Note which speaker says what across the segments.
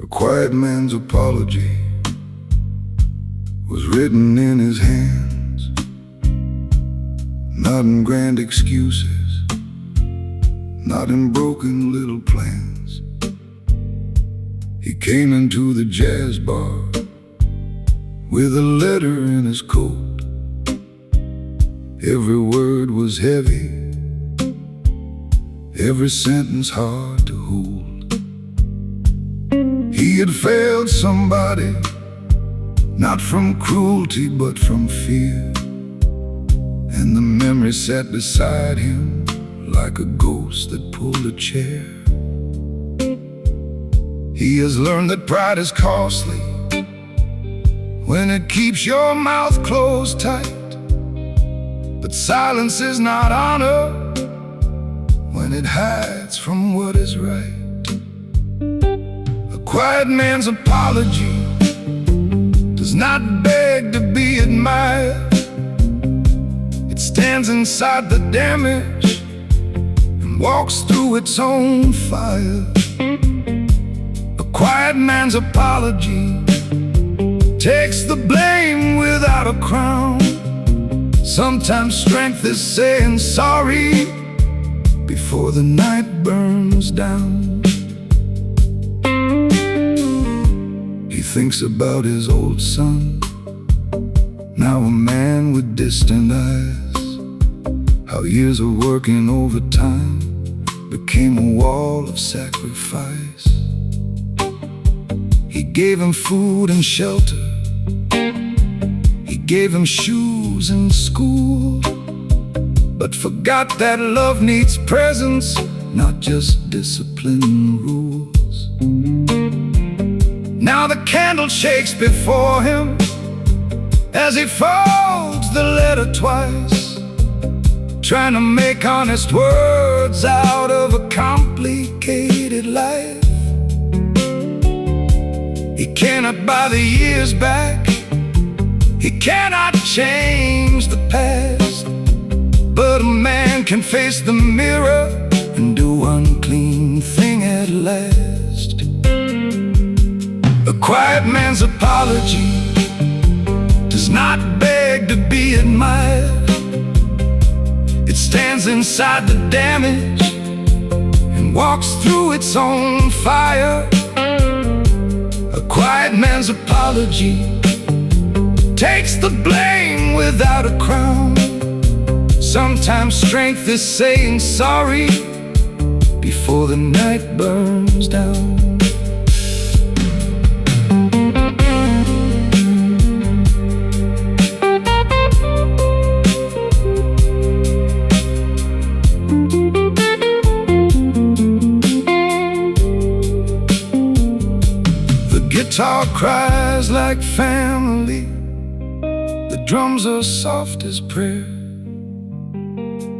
Speaker 1: A quiet man's apology was written in his hands, not in grand excuses, not in broken little plans. He came into the jazz bar with a letter in his coat. Every word was heavy, every sentence hard to hold. He had failed somebody, not from cruelty but from fear, and the memory sat beside him like a ghost that pulled a chair. He has learned that pride is costly when it keeps your mouth closed tight, but silence is not honor when it hides from what is right. A quiet man's apology does not beg to be admired. It stands inside the damage and walks through its own fire. A quiet man's apology takes the blame without a crown. Sometimes strength is saying sorry before the night burns down. He thinks about his old son, now a man with distant eyes, how years of working overtime became a wall of sacrifice. He gave him food and shelter, he gave him shoes and school, but forgot that love needs presence, not just discipline and rules. Now the candle shakes before him as he folds the letter twice, trying to make honest words out of a complicated life. He cannot buy the years back, he cannot change the past, but a man can face the mirror and do one clean thing at last. A quiet man's apology does not beg to be admired. It stands inside the damage and walks through its own fire. A quiet man's apology takes the blame without a crown. Sometimes strength is saying sorry before the night burns down. The guitar cries like family, the drums are soft as prayer.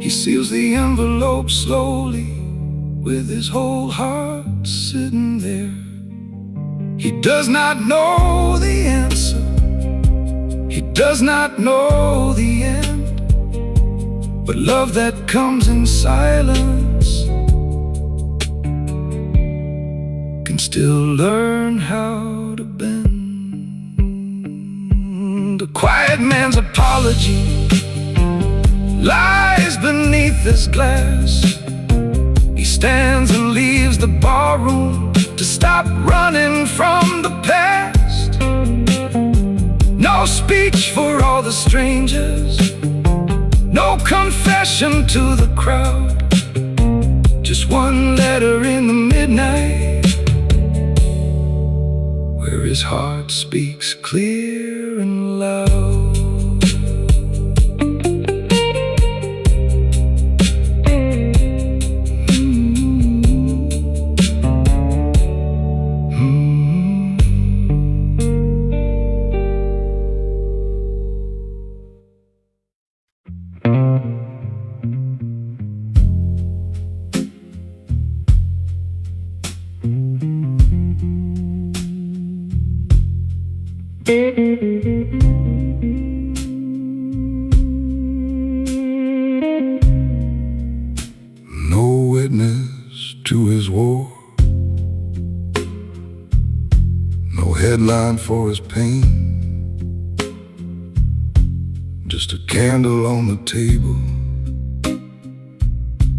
Speaker 1: He seals the envelope slowly with his whole heart sitting there. He does not know the answer, he does not know the end, but love that comes in silence can still learn how to bend. A quiet man's apology lies beneath this glass. He stands and leaves the barroom to stop running from the past. No speech for all the strangers, no confession to the crowd, just one letter in the midnight where his heart speaks clear and loud. No witness to his war, headline for his pain. Just a candle on the table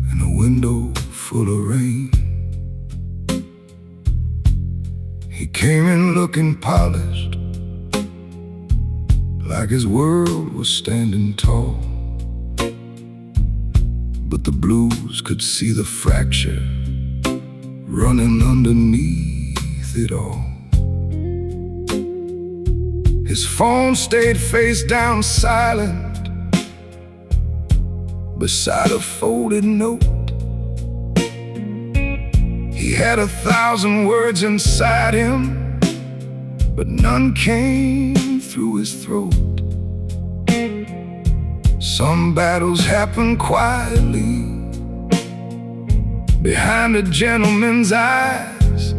Speaker 1: and a window full of rain. He came in looking polished, like his world was standing tall. But the blues could see the fracture running underneath it all. His phone stayed face down silent beside a folded note. He had 1,000 words inside him, but none came through his throat. Some battles happen quietly behind a gentleman's eyes.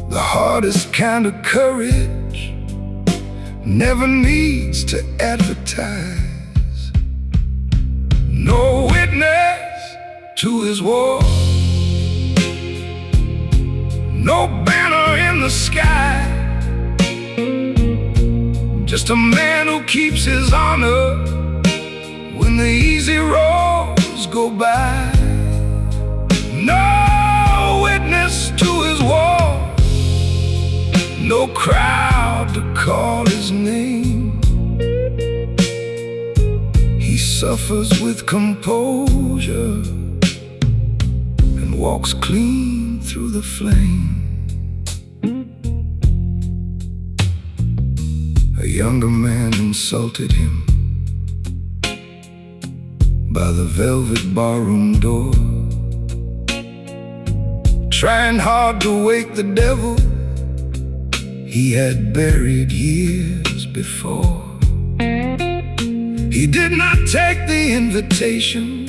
Speaker 1: The hardest kind of courage never needs to advertise. No witness to his war, no banner in the sky, just a man who keeps his honor when the easy roads go by. No witness to his war, no crowd to call his name. He suffers with composure and walks clean through the flame. A younger man insulted him by the velvet barroom door, trying hard to wake the devil he had buried years before. He did not take the invitation,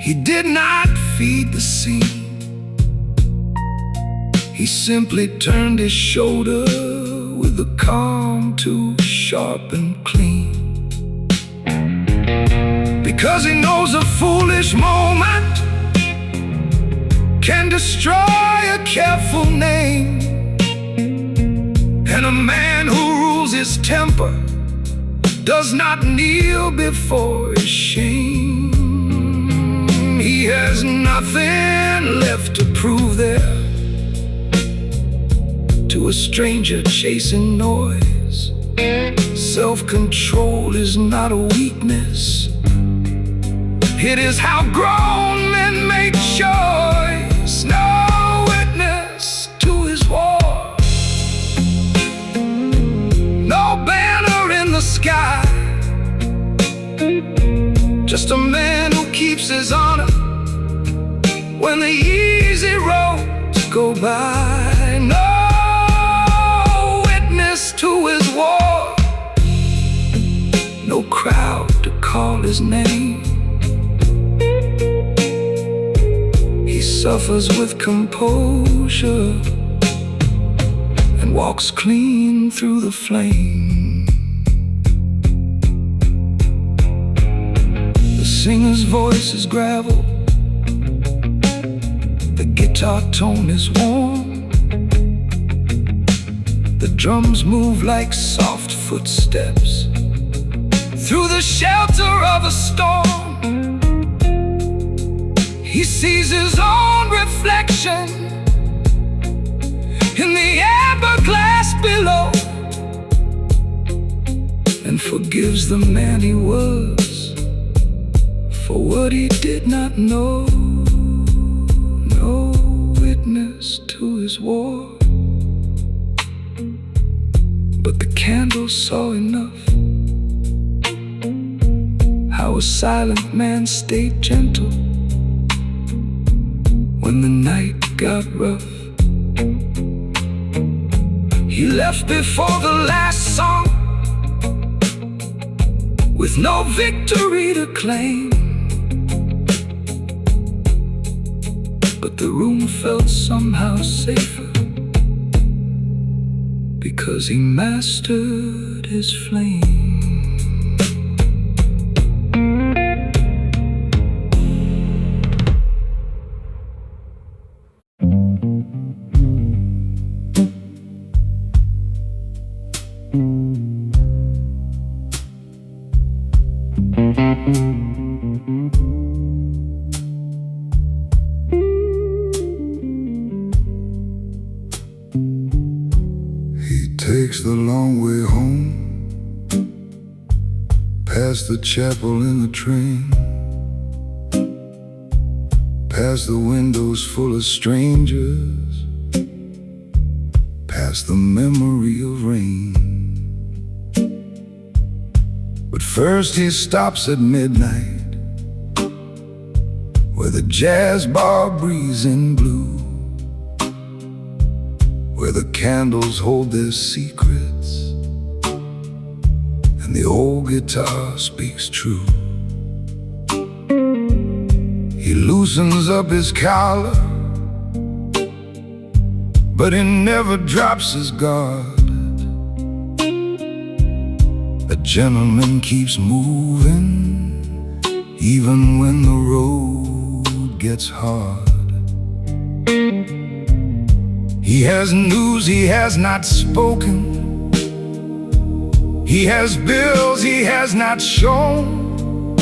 Speaker 1: he did not feed the scene. He simply turned his shoulder with a calm too sharp and clean. Because he knows a foolish moment can destroy a careful name. And a man who rules his temper does not kneel before his shame. He has nothing left to prove there to a stranger chasing noise. Self-control is not a weakness, it is how grown men make choice. No witness to his war, no banner in the sky, just a man who keeps his honor when the easy roads go by. No witness to his war, no crowd to call his name. He suffers with composure and walks clean through the flame. The singer's voice is gravel, the guitar tone is warm, the drums move like soft footsteps through the shelter of a storm. He sees his own reflection in the amber glass below, and forgives the man he was for what he did not know. No witness to his war, but the candle saw enough. How a silent man stayed gentle when the night got rough. He left before the last song with no victory to claim, but the room felt somehow safer because he mastered his flame. takes the long way home, past the chapel in the train, past the windows full of strangers, past the memory of rain. But first he stops at midnight, where the jazz bar breeze in blue, where the candles hold their secrets and the old guitar speaks true. He loosens up his collar, but he never drops his guard. A gentleman keeps moving, even when the road gets hard. He has news he has not spoken, he has bills he has not shown,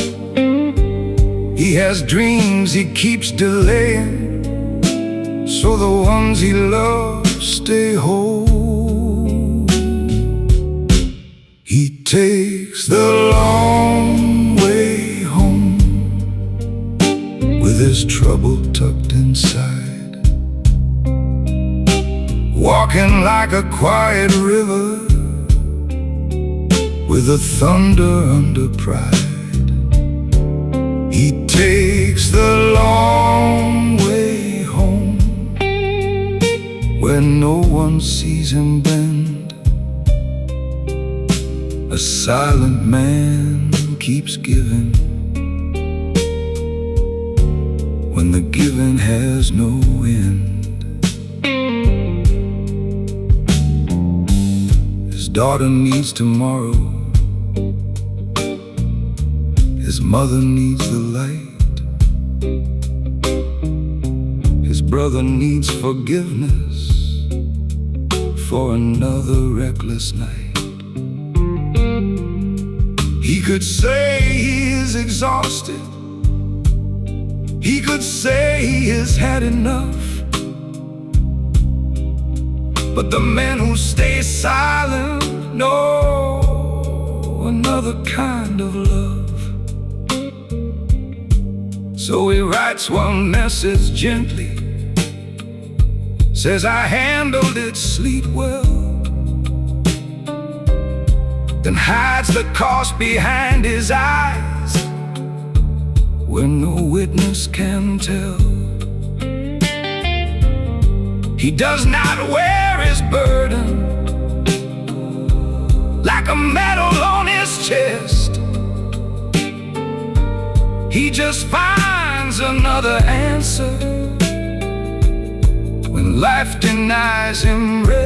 Speaker 1: he has dreams he keeps delaying, so the ones he loves stay whole. He takes the long way home, with his trouble tucked inside, walking like a quiet river, with the thunder under pride. He takes the long way home, where no one sees him bend. A silent man keeps giving, when the giving has no end. His daughter needs tomorrow, his mother needs the light, his brother needs forgiveness for another reckless night. He could say he is exhausted, he could say he has had enough, but the men who stay silent know another kind of love. So he writes one message gently, says, I handled it, sleep well, then hides the cost behind his eyes, where no witness can tell. He does not wear his burden like a medal on his chest. He just finds another answer when life denies him rest.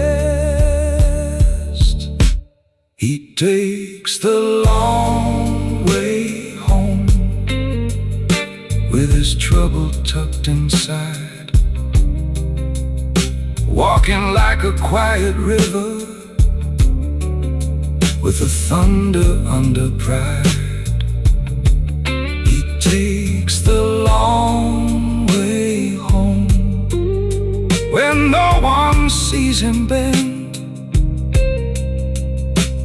Speaker 1: He takes the long way home, with his trouble tucked inside, walking like a quiet river, with the thunder under pride. He takes the long way home, where no one sees him bend.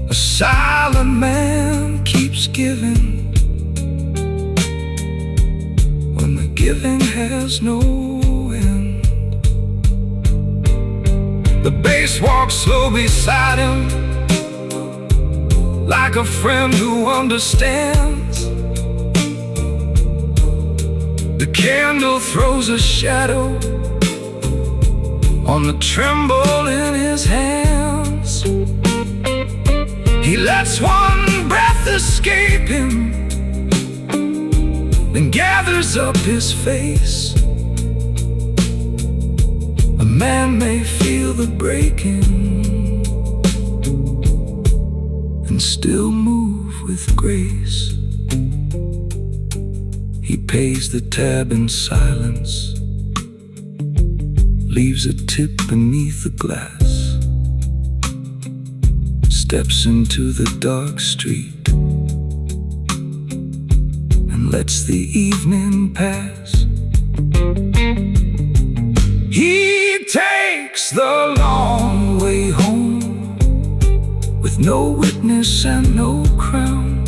Speaker 1: A silent man keeps giving, when the giving has no end. The bass walks slow beside him, like a friend who understands. The candle throws a shadow on the tremble in his hands. He lets one breath escape him, then gathers up his face. A man may feel the breaking and still move with grace. He pays the tab in silence, leaves a tip beneath the glass, steps into the dark street and lets the evening pass. He takes the long way home, no witness and no crown.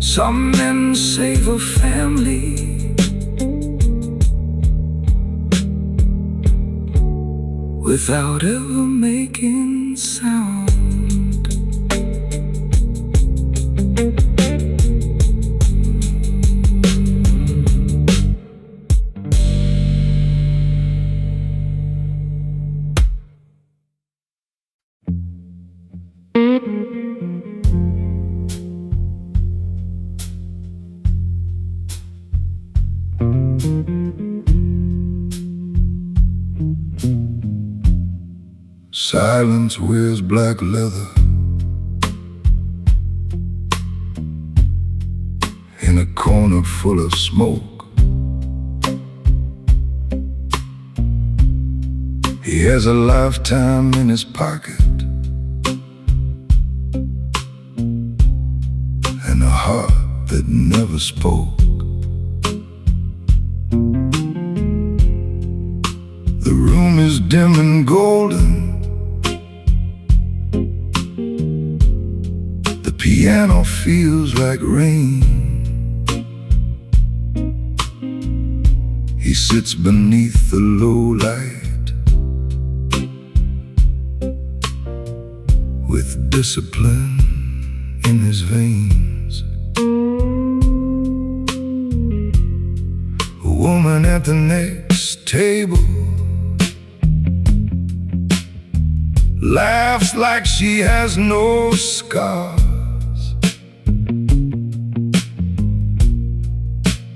Speaker 1: Some men save a family without ever making sound. Silence wears black leather in a corner full of smoke. He has a lifetime in his pocket and a heart that never spoke. The room is dim and golden. The piano feels like rain. He sits beneath the low light with discipline in his veins. A woman at the next table laughs like she has no scars.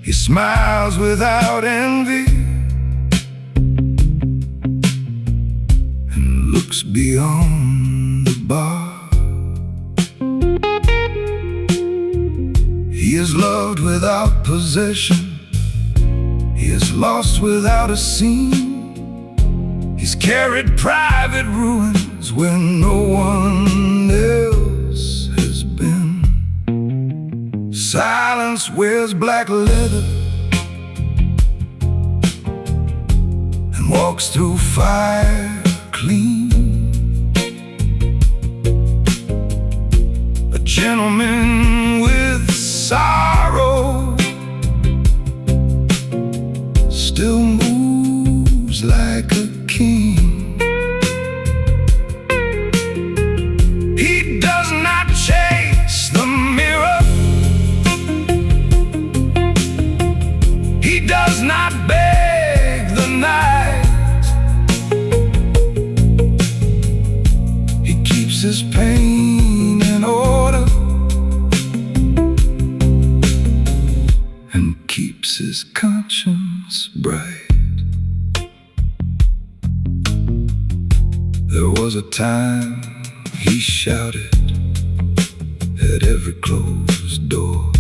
Speaker 1: He smiles without envy and looks beyond the bar. He is loved without possession. He is lost without a scene. He's carried private ruins where no one else has been. Silence wears black leather and walks through fire clean. A gentleman with sorrow still moves like a king. He does not chase the mirror. He does not beg the night. He keeps his pain in order and keeps his conscience bright. There was a time he shouted at every closed door,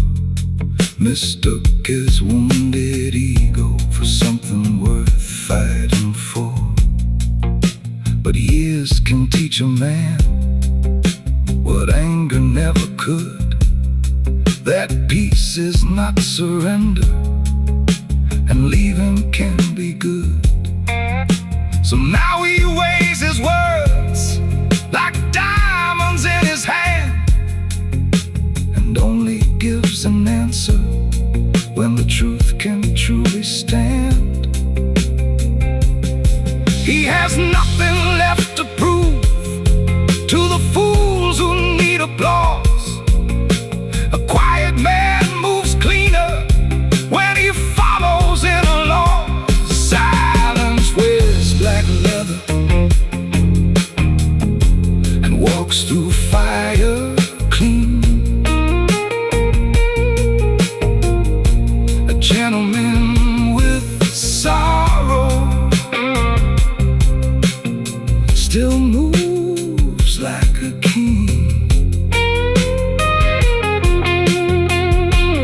Speaker 1: mistook his wounded ego for something worth fighting for. But years can teach a man what anger never could, that peace is not surrender and leaving can be good. So now he weighs his words like diamonds in his hand and only gives an answer when the truth can truly stand. He has nothing left to prove to the fools who need applause. A quiet man moves cleaner when he follows in a law. Silence wears black leather and walks through fire clean. A gentleman with sorrow still moves like a king.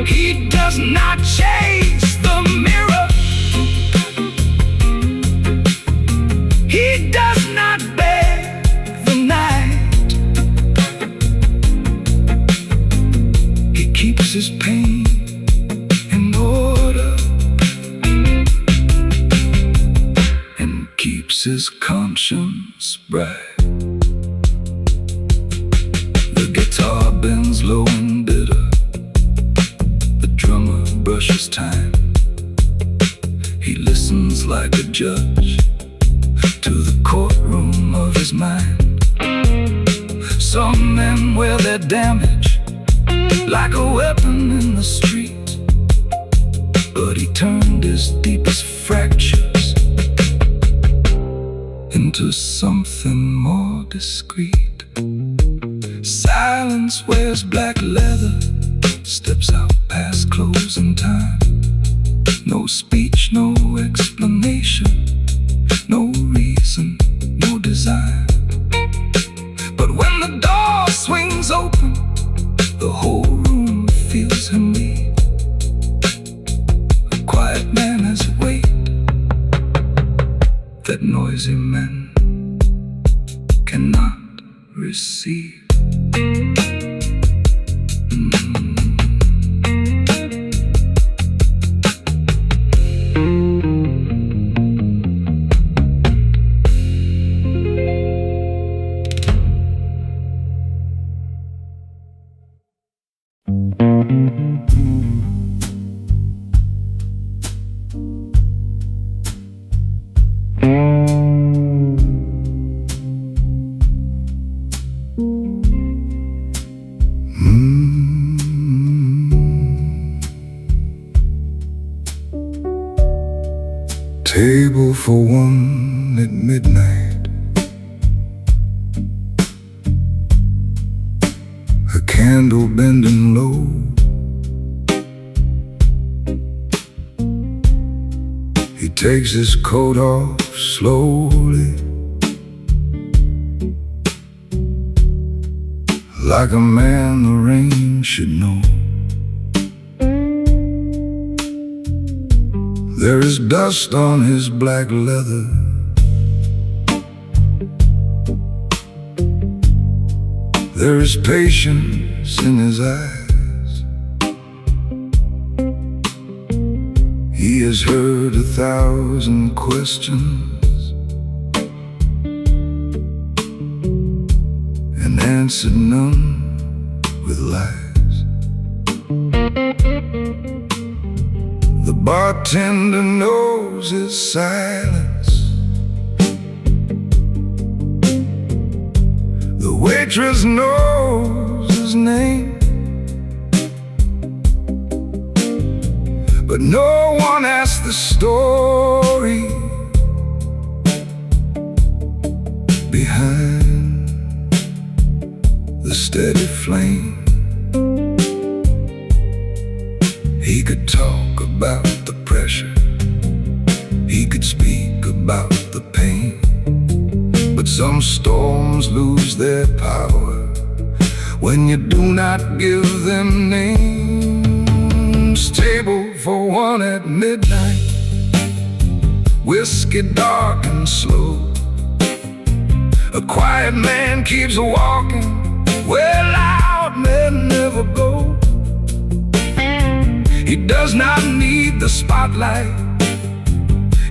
Speaker 1: He does not chase the mirror. He does not beg the night. He keeps his pain in order and keeps his conscience bright. listens like a judge to the courtroom of his mind. Some men wear their damage like a weapon in the street, but he turned his deepest fractures into something more discreet. Silence wears black leather, steps out past closing time. No speech, no explanation, no reason, no desire. But when the door swings open, the whole room feels him leave. A quiet man has weight that noisy men cannot receive. Table for one at midnight, a candle bending low. He takes his coat off slowly, like a man the rain should know. There is dust on his black leather, there is patience in his eyes. He has heard 1,000 questions and answered none with lies. The bartender knows his silence, the waitress knows his name, but no one asks the story behind the steady flame. He could talk about the pressure, he could speak about the pain, but some storms lose their power when you do not give them names. Table for one at midnight, whiskey dark and slow. A quiet man keeps walking where loud men never go. He does not need the spotlight,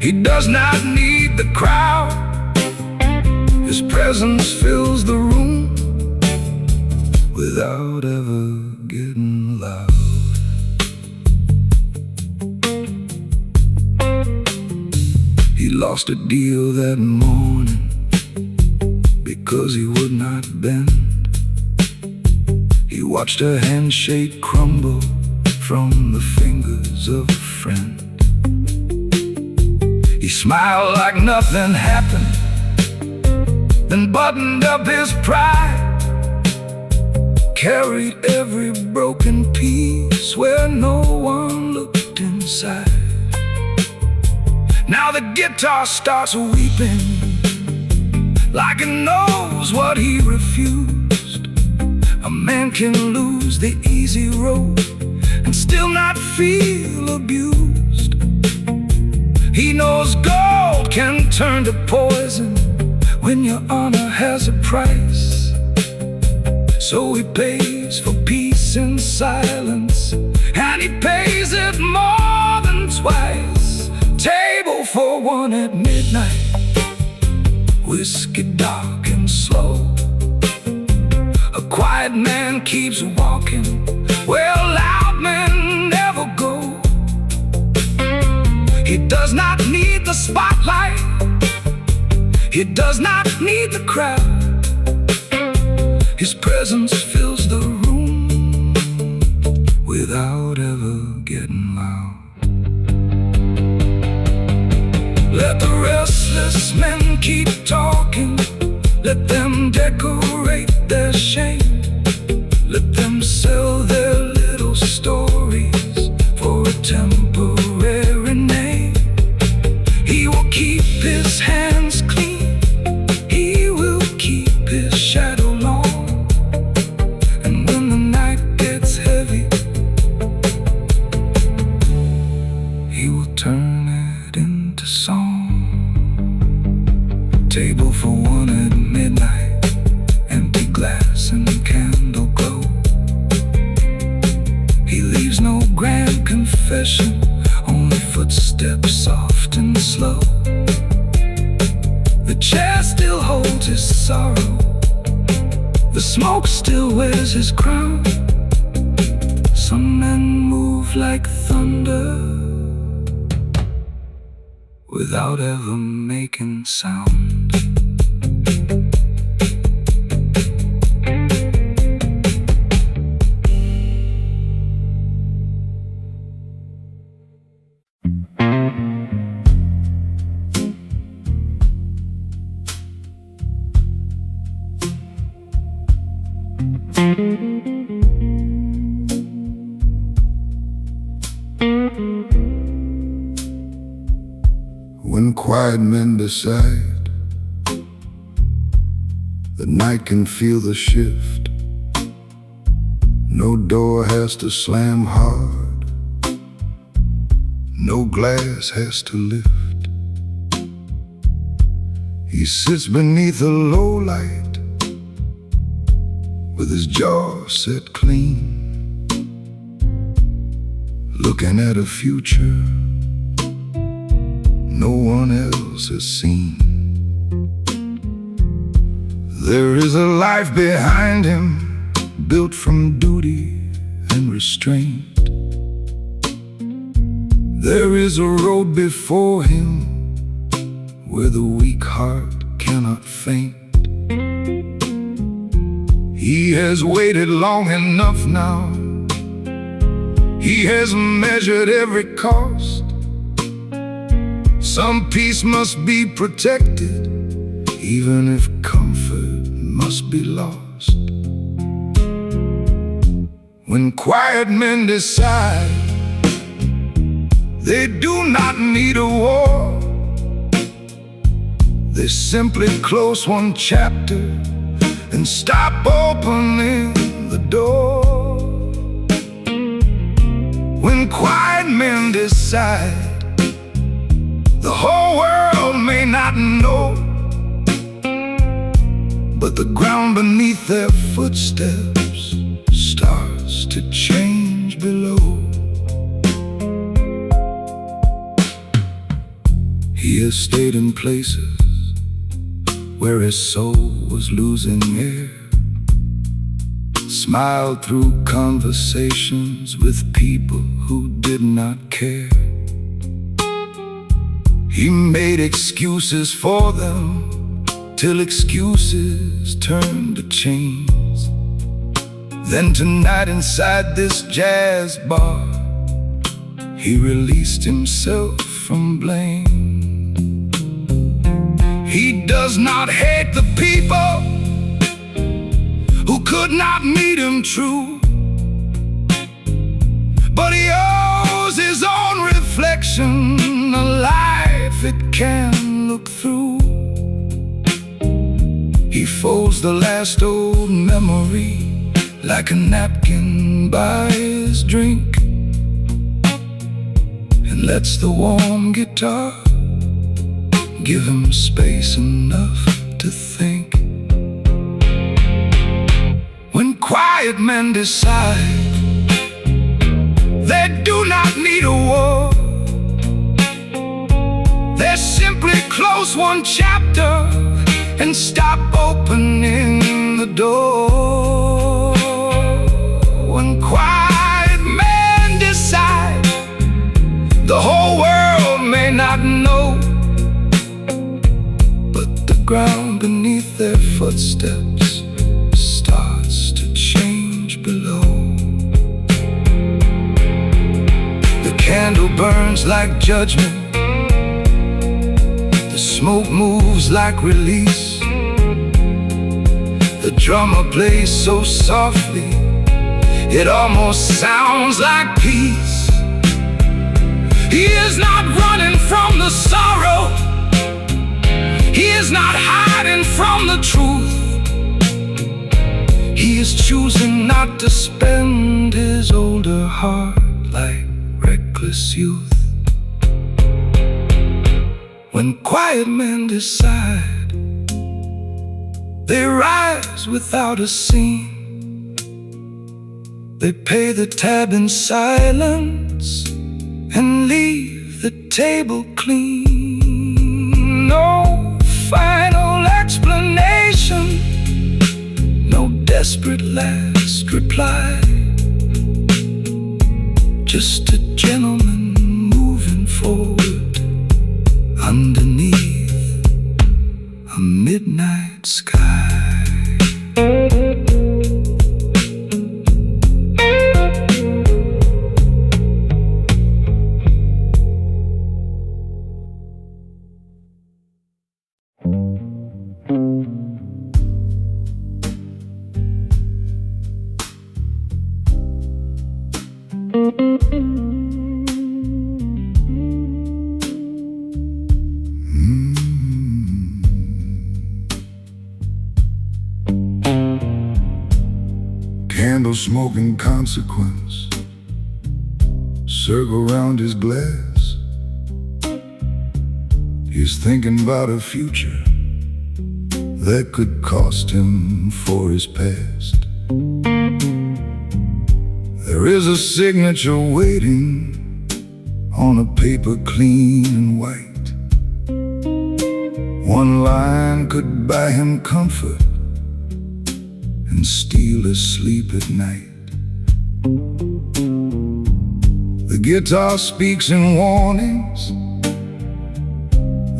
Speaker 1: he does not need the crowd. His presence fills the room without ever getting loud. He lost a deal that morning because he would not bend. He watched a handshake crumble from the fingers of a friend. He smiled like nothing happened, then buttoned up his pride, carried every broken piece where no one looked inside. Now the guitar starts weeping like it knows what he refused. A man can lose the easy road and still not feel abused. He knows gold can turn to poison when your honor has a price. So he pays for peace in silence, and he pays it more than twice. Table for one at midnight, whiskey dark and slow. A quiet man keeps walking where loud men never go. He does not need the spotlight. He does not need the crowd. His presence fills the room without ever getting loud. Let the restless men keep talking. Let them decorate their shame. Let them sell their little stories for a temporary name. He will keep his hands clean. He will keep his shadow long. And when the night gets heavy, he will turn it into song. Table for one at midnight, empty glass and candle glow. He leaves no grand confession, only footsteps soft and slow. The chair still holds his sorrow. The smoke still wears his crown. Some men move like thunder without ever making sound. When quiet men decide, the night can feel the shift. No door has to slam hard, no glass has to lift. He sits beneath a low light with his jaw set clean, looking at a future no one else has seen. There is a life behind him, built from duty and restraint. There is a road before him where the weak heart cannot faint. He has waited long enough now. He has measured every cost. Some peace must be protected, even if comfort must be lost. When quiet men decide, they do not need a war. They simply close one chapter and stop opening the door. When quiet men decide, the whole world may not know, but the ground beneath their footsteps starts to change below. He has stayed in places where his soul was losing air, smiled through conversations with people who did not care. He made excuses for them till excuses turned to chains. Then tonight inside this jazz bar, he released himself from blame. He does not hate the people who could not meet him true, but he owes his own reflection a life it can look through. He folds the last old memory like a napkin by his drink, and lets the warm guitar give him space enough to think. When quiet men decide, they do not need a war. They simply close one chapter and stop opening the door. When quiet men decide, the whole world may not know, but the ground beneath their footsteps starts to change below. The candle burns like judgment, the smoke moves like release. The drummer plays so softly, it almost sounds like peace. He is not running from the sorrow, he is not hiding from the truth. He is choosing not to spend his older heart like reckless youth. When quiet men decide, they rise without a scene. They pay the tab in silence and leave the table clean. No final explanation, no desperate last reply, just a gentleman moving forward underneath a midnight sky. Candle smoking consequence circle round his glass. He's thinking about a future that could cost him for his past. There is a signature waiting on a paper clean and white. One line could buy him comfort and steal his sleep at night. The guitar speaks in warnings,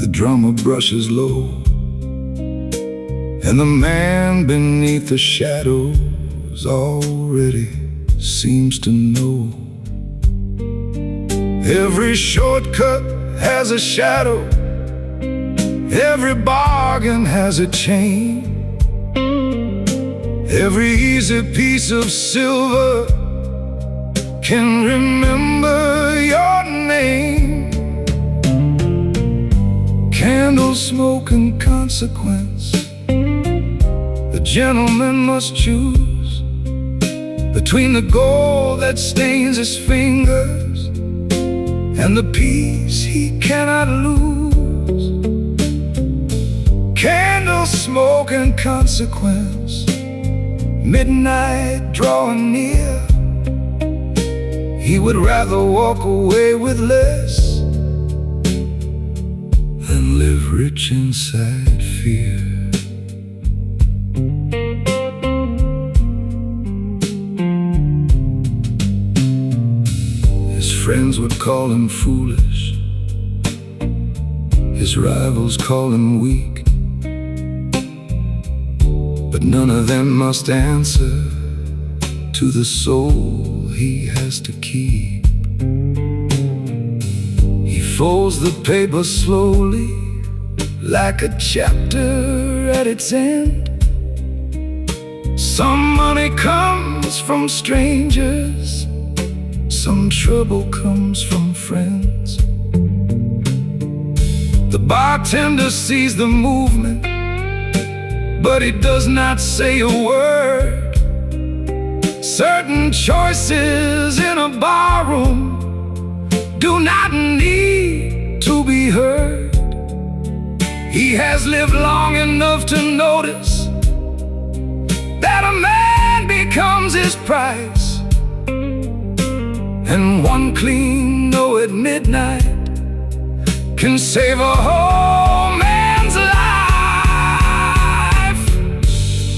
Speaker 1: the drummer brushes low, and the man beneath the shadows already seems to know. Every shortcut has a shadow, every bargain has a chain. Every easy piece of silver can remember your name. Candle smoke and consequence, the gentleman must choose between the gold that stains his fingers and the peace he cannot lose. Candle smoke and consequence, midnight drawing near. He would rather walk away with less than live rich inside fear. His friends would call him foolish, his rivals call him weak, but none of them must answer to the soul he has to keep. He folds the paper slowly, like a chapter at its end. Some money comes from strangers, some trouble comes from friends. The bartender sees the movement, but he does not say a word. Certain choices in a barroom do not need to be heard. He has lived long enough to notice that a man becomes his price, and one clean no at midnight can save a whole man's life.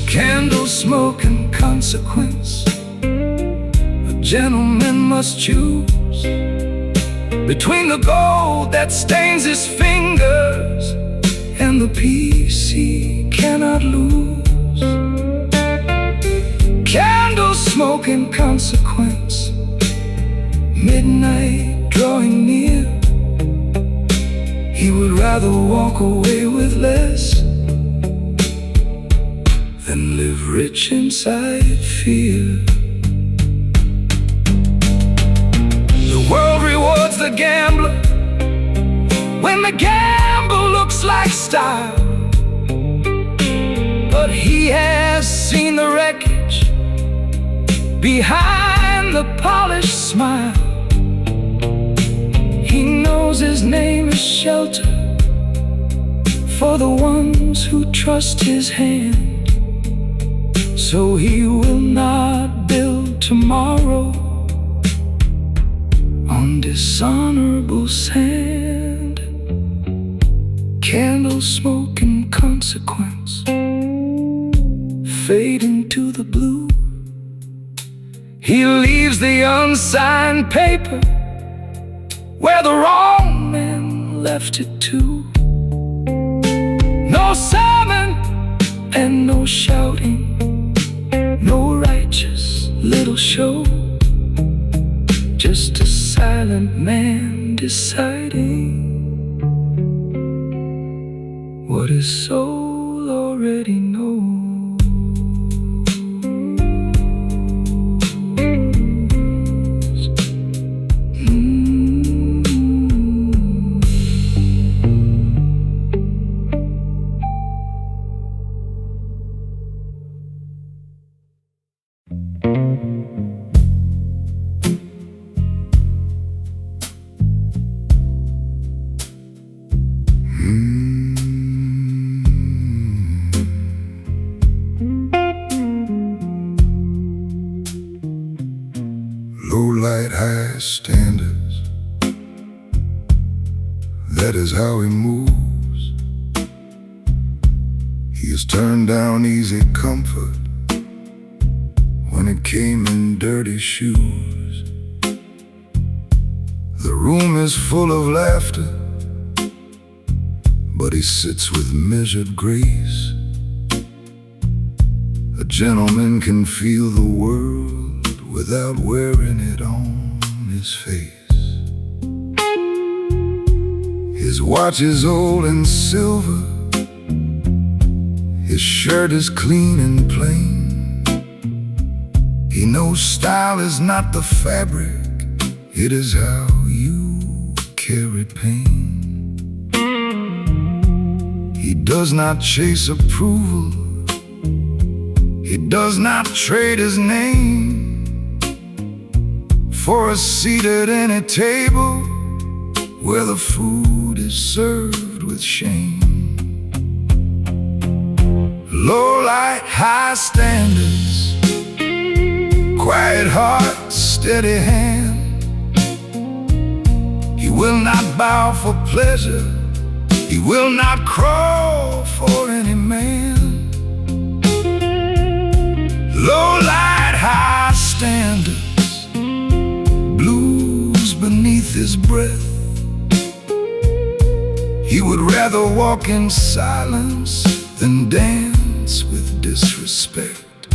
Speaker 1: Candle smoke and consequence, a gentleman must choose between the gold that stains his fingers and the peace he cannot lose. Candle smoke in consequence, midnight drawing near. He would rather walk away with less than live rich inside fear. The world rewards the gambler when the gamble looks like style, but he has seen the wreckage behind the polished smile. He knows his name is shelter for the ones who trust his hand, so he will not build tomorrow on dishonorable sand. Candle smoke in consequence, fade into the blue. He leaves the unsigned paper where the wrong man left it too. No sermon and no shouting, no righteous little show, just a silent man deciding what his soul already knows. Low light, high standards, that is how he moves. He has turned down easy comfort when it came in dirty shoes. The room is full of laughter, but he sits with measured grace. A gentleman can feel the world without wearing it on his face. His watch is old and silver, his shirt is clean and plain. He knows style is not the fabric, it is how you carry pain. He does not chase approval, he does not trade his name for a seat at any table where the food is served with shame. Low light, high standards, quiet heart, steady hand. He will not bow for pleasure, he will not crawl for any man. Low light, high standards, beneath his breath. He would rather walk in silence than dance with disrespect.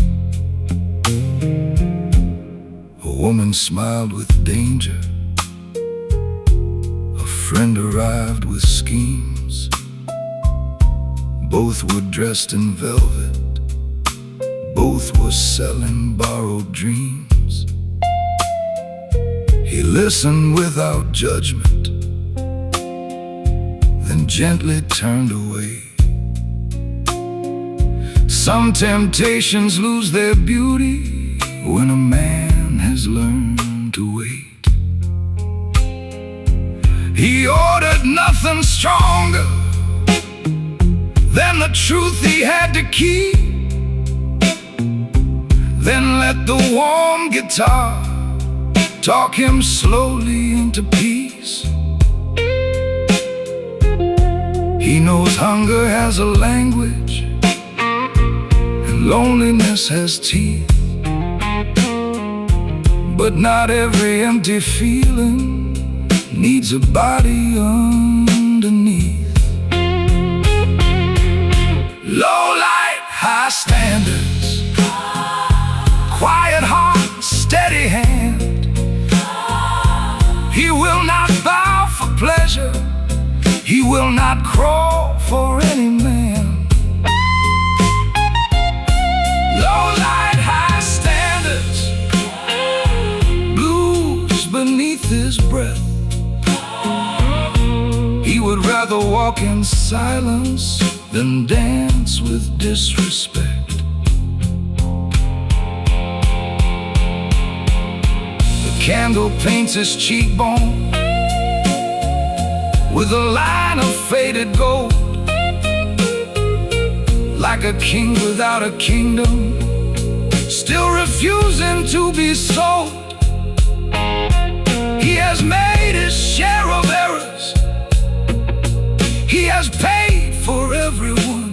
Speaker 1: A woman smiled with danger, a friend arrived with schemes. Both were dressed in velvet, both were selling borrowed dreams. He listened without judgment, then gently turned away. Some temptations lose their beauty when a man has learned to wait. He ordered nothing stronger than the truth he had to keep. Then let the warm guitar talk him slowly into peace. He knows hunger has a language and loneliness has teeth, but not every empty feeling needs a body underneath. Low light, high standards, quiet heart, steady hand. He will not bow for pleasure, he will not crawl for any man. Low light, high standards, blues beneath his breath. He would rather walk in silence than dance with disrespect. The candle paints his cheekbone with a line of faded gold. Like a king without a kingdom, still refusing to be sold. He has made his share of errors, he has paid for everyone.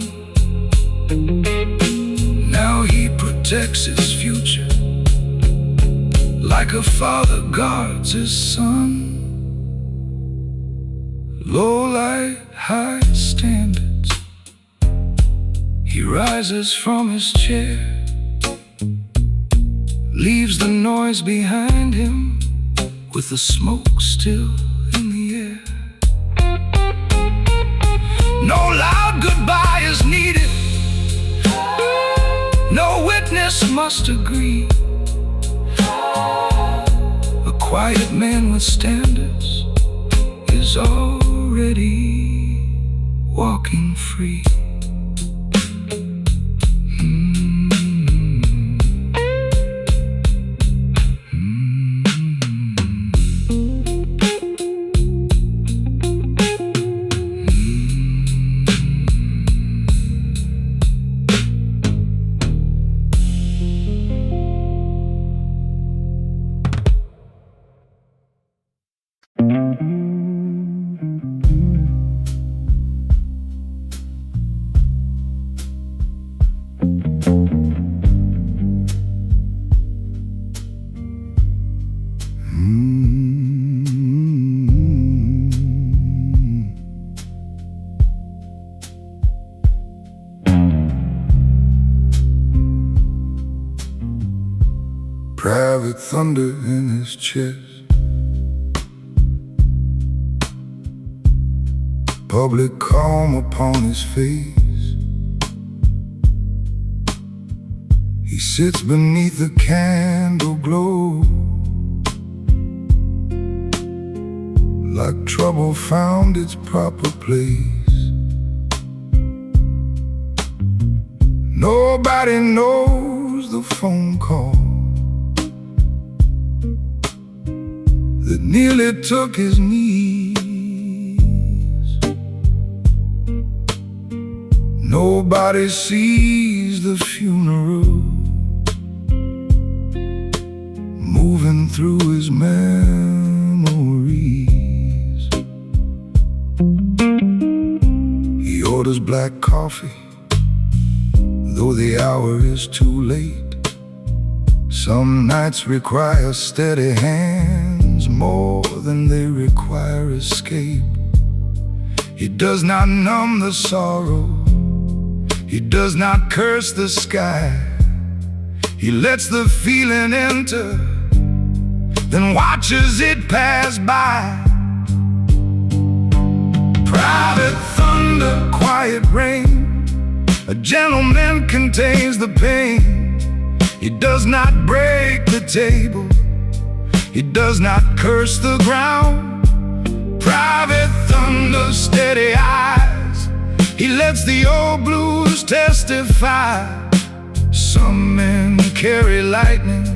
Speaker 1: Now he protects his future like a father guards his son. Low light, high standards, he rises from his chair, leaves the noise behind him with the smoke still in the air. No loud goodbye is needed, no witness must agree. A quiet man with standards is already walking free. Private thunder in his chest, public calm upon his face. He sits beneath the candle glow, like trouble found its proper place. Nobody knows the phone call that nearly took his knees. Nobody sees the funeral moving through his memories. He orders black coffee, though the hour is too late. Some nights require steady hands more than they require escape. He does not numb the sorrow, he does not curse the sky. He lets the feeling enter, then watches it pass by. Private thunder, quiet rain, a gentleman contains the pain. He does not break the table, he does not curse the ground. Private thunder, steady eyes, he lets the old blues testify. Some men carry lightning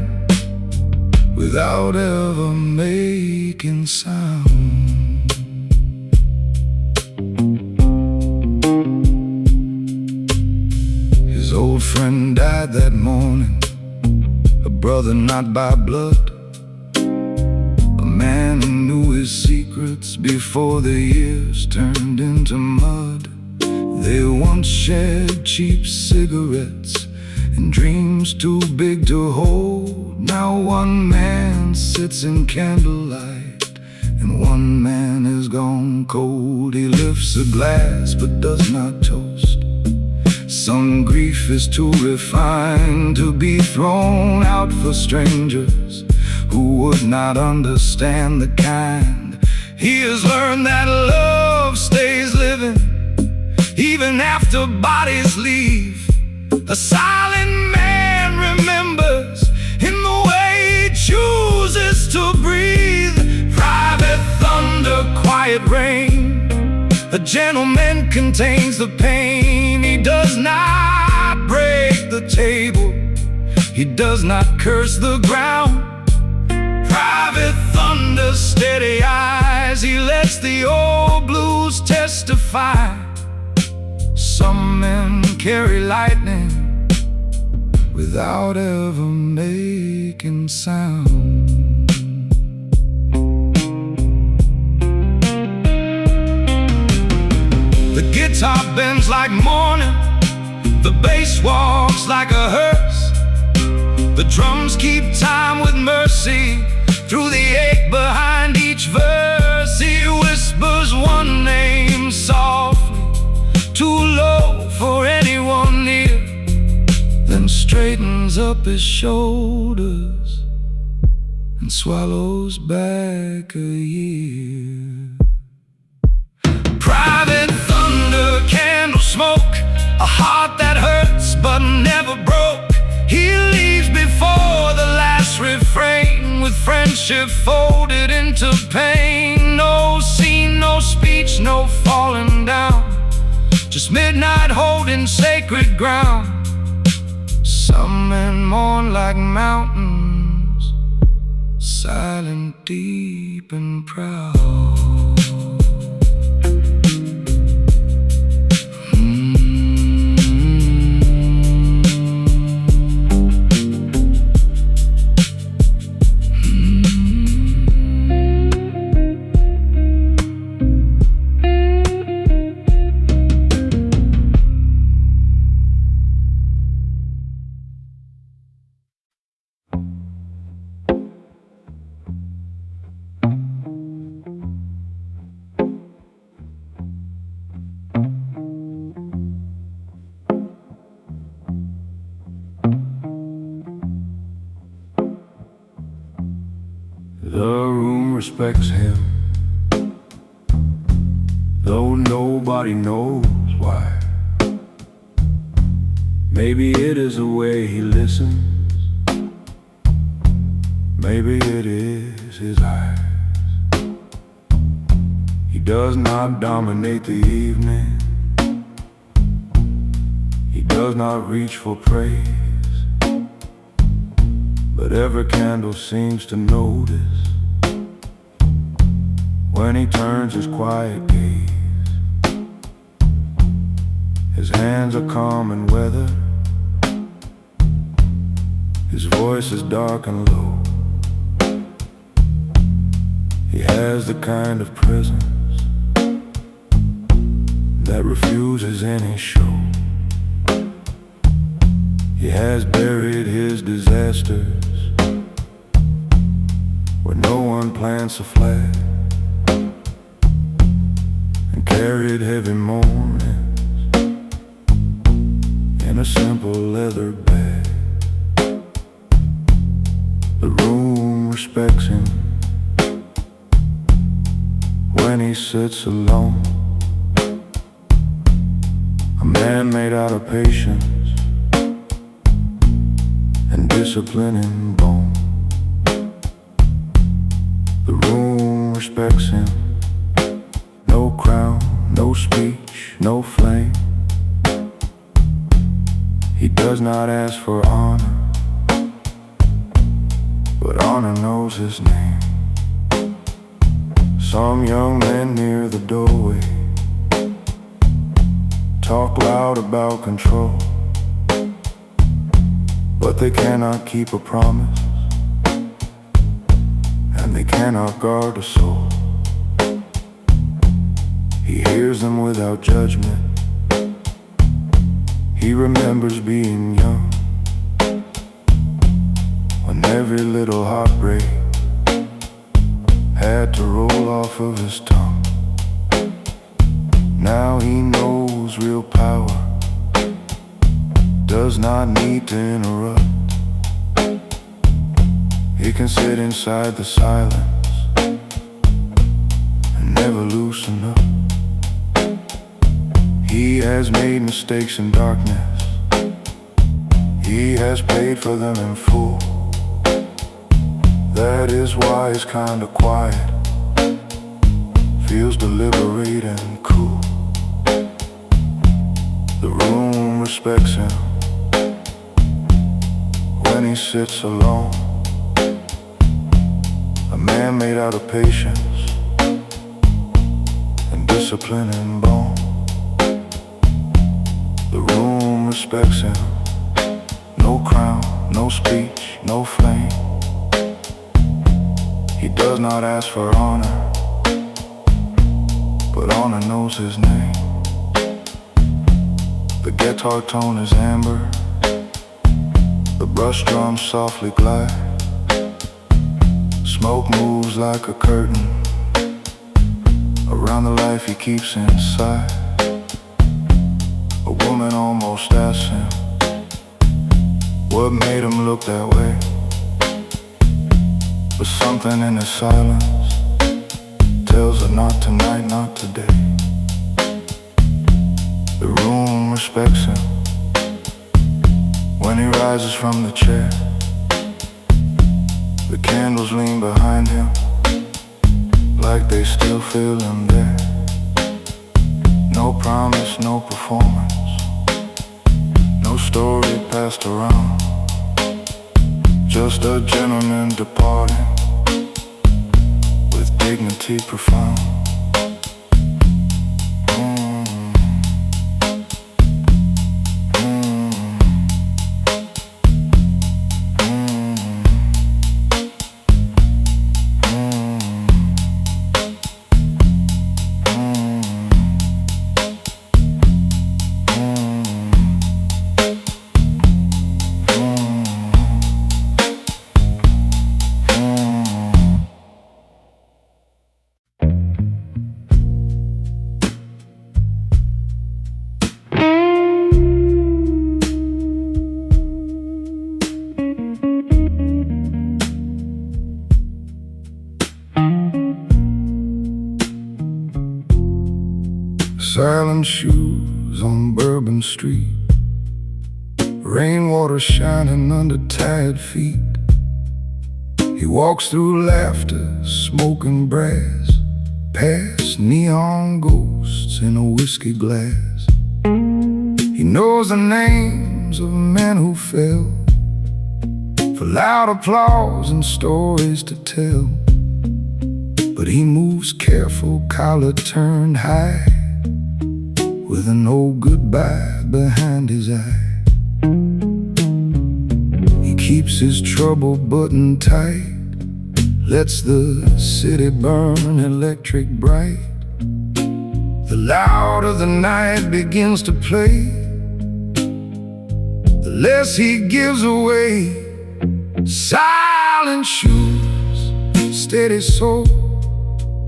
Speaker 1: without ever making sound. His old friend died that morning, a brother not by blood, a man who knew his secrets before the years turned into mud. They once shared cheap cigarettes and dreams too big to hold. Now one man sits in candlelight and One man is gone cold, he lifts a glass but does not toast. Some grief is too refined to be thrown out for strangers who would not understand the kind. He has learned that love stays living even after bodies leave. A silent man remembers in the way he chooses to breathe. Private thunder, quiet rain, a gentleman contains the pain. He does not break the table, he does not curse the ground. Private thunder, steady eyes, he lets the old blues testify. Some men carry lightning without ever making sound. The guitar bends like morning, the bass walks like a hearse. The drums keep time with mercy through the ache behind each verse. He whispers one name softly, too low for anyone near, then straightens up his shoulders and swallows back a year. Private thunder, candle smoke, a heart that hurts but never broke. He leaves before the last refrain, with friendship folded into pain. No scene, no speech, no falling down, just midnight holding sacred ground. Some men mourn like mountains, silent, deep, and proud. The room respects him, though nobody knows why. Maybe it is the way he listens, maybe it is his eyes. He does not dominate the evening, he does not reach for praise, but every candle seems to notice when he turns his quiet gaze. His hands are calm and weathered, his voice is dark and low. He has the kind of presence that refuses any show. He has buried his disasters where no one plants a flag, and carried heavy mornings in a simple leather bag. The room respects him when he sits alone, a man made out of patience and discipline in bone. The room respects him. No crown, no speech, no flame. He does not ask for honor, but honor knows his name. Some young men near the doorway talk loud about control, but they cannot keep a promise, and they cannot guard a soul. He hears them without judgment. He remembers being young, when every little heartbreak had to roll off of his tongue. Now he knows real power does not need to interrupt. He can sit inside the silence and never loosen up. He has made mistakes in darkness, he has paid for them in full. That is why he's kinda quiet, feels deliberate and cool. The room respects him when he sits alone. A man made out of patience and discipline and bone. The room respects him. No crown, no speech, no flame. He does not ask for honor, but honor knows his name. The guitar tone is amber, the brush drums softly glide. Smoke moves like a curtain around the life he keeps inside. A woman almost asks him what made him look that way, but something in his silence tells her not tonight, not today. The room respects him when he rises from the chair. The candles lean behind him like they still feel him there. No promise, no performance, no story passed around, just a gentleman departing with dignity profound. Silent shoes on Bourbon Street, rainwater shining under tired feet. He walks through laughter, smoking brass, past neon ghosts in a whiskey glass. He knows the names of men who fell for loud applause and stories to tell, but he moves careful, collar turned high, with an old goodbye behind his eye. He keeps his trouble buttoned tight, lets the city burn electric bright. The louder the night begins to play, the less he gives away. Silent shoes, steady soul,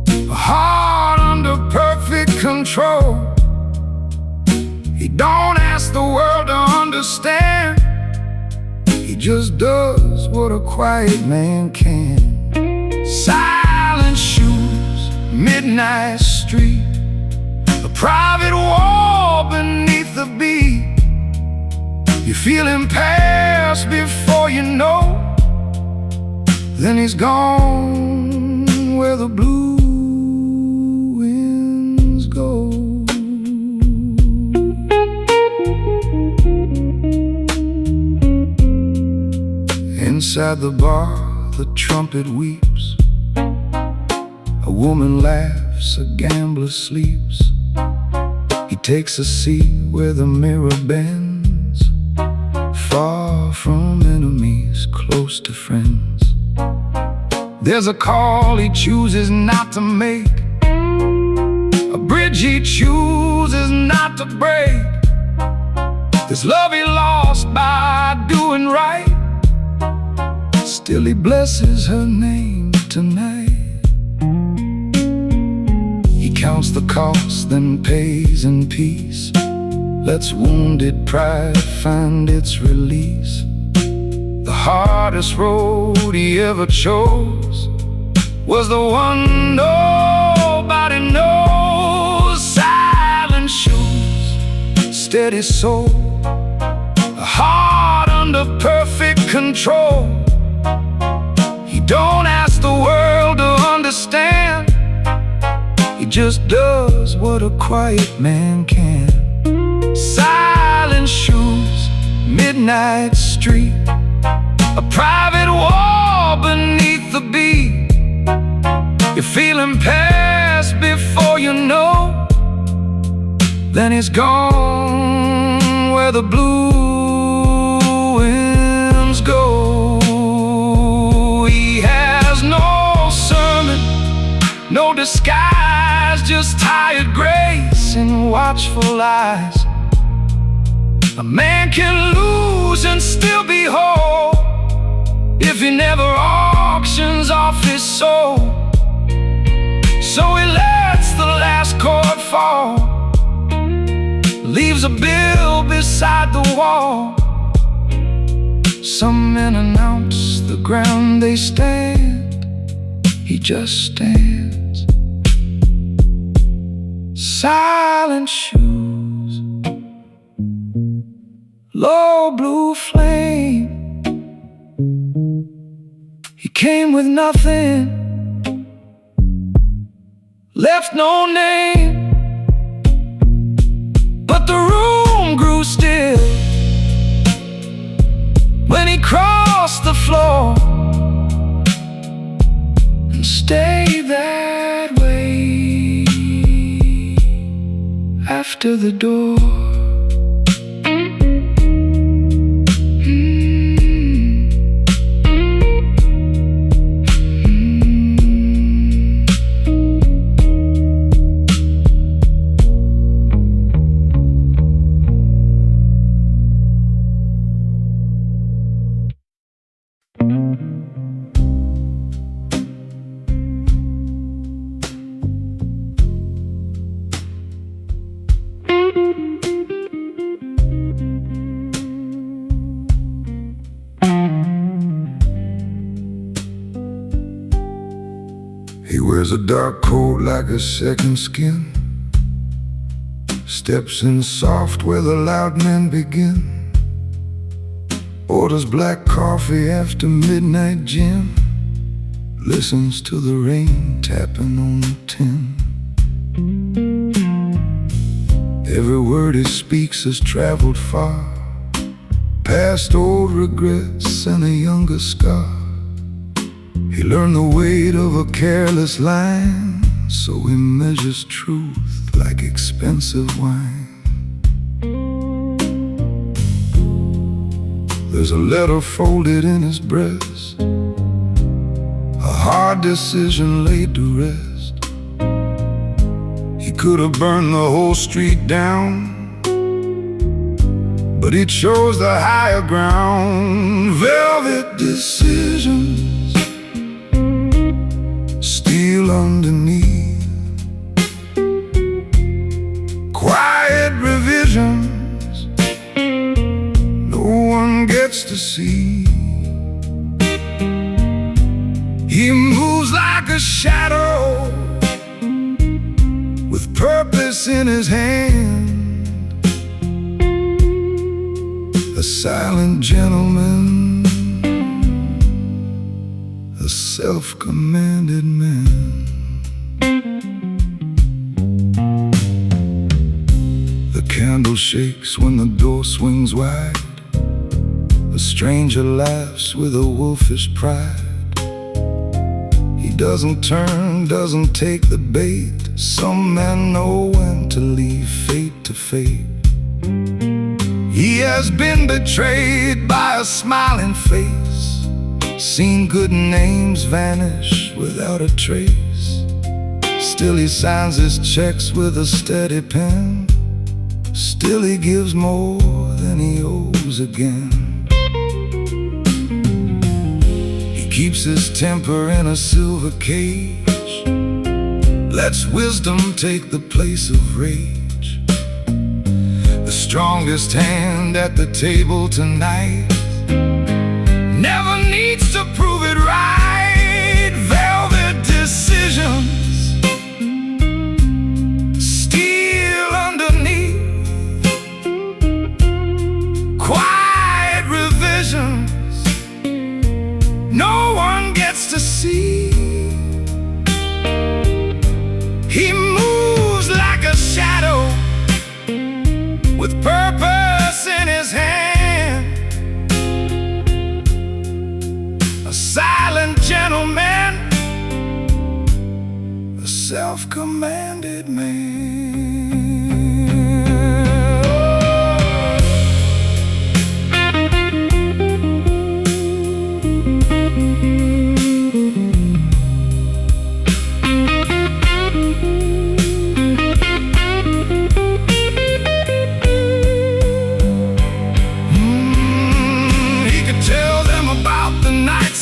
Speaker 1: a heart under perfect control. He don't ask the world to understand, he just does what a quiet man can. Silent shoes, midnight street, a private war beneath the beat. You feel him pass before you know, then he's gone where the blue winds go. Inside the bar, the trumpet weeps, a woman laughs, a gambler sleeps. He takes a seat where the mirror bends, far from enemies, close to friends. There's a call he chooses not to make, a bridge he chooses not to break. This love he lost by doing right, still he blesses her name tonight. counts the cost, then pays in peace. Lets wounded pride find its release. The hardest road he ever chose was the one nobody knows. Silent shoes, steady soul, a heart under perfect control. He don't ask the world to understand, he just does what a quiet man can. Silent shoes, midnight street, a private war beneath the beat. You're feeling past before you know, then he's gone where the blue winds go. He has no sermon, no disguise, just tired grace and watchful eyes. A man can lose and still be whole if he never auctions off his soul. So he lets the last chord fall, leaves a bill beside the wall. Some men announce the ground they stand, he just stands. Silent shoes, low blue flame. He came with nothing, left no name, but the room grew still when he crossed the floor, and stayed that way after the door. He wears a dark coat like a second skin, steps in soft where the loud men begin, orders black coffee after midnight gin, listens to the rain tapping on the tin. Every word he speaks has traveled far, past old regrets and a younger scar. He learned the weight of a careless line, so he measures truth like expensive wine. There's a letter folded in his breast, a hard decision laid to rest. He could have burned the whole street down, but he chose the higher ground. Velvet decisions, steel underneath, quiet revisions no one gets to see. He moves like a shadow with purpose in his hand, a silent gentleman, a self-commanded man. The candle shakes when the door swings wide, a stranger laughs with a wolfish pride. He doesn't turn, doesn't take the bait. Some men know when to leave fate to fate. He has been betrayed by a smiling face, seen good names vanish without a trace. Still he signs his checks with a steady pen, still he gives more than he owes again. He keeps his temper in a silver cage, lets wisdom take the place of rage. The strongest hand at the table tonight never needs to prove it right. Velvet decisions, steel underneath, quiet revisions no one gets to see. He moves like a shadow with purpose in his hand. A silent gentleman, a self-commanded man.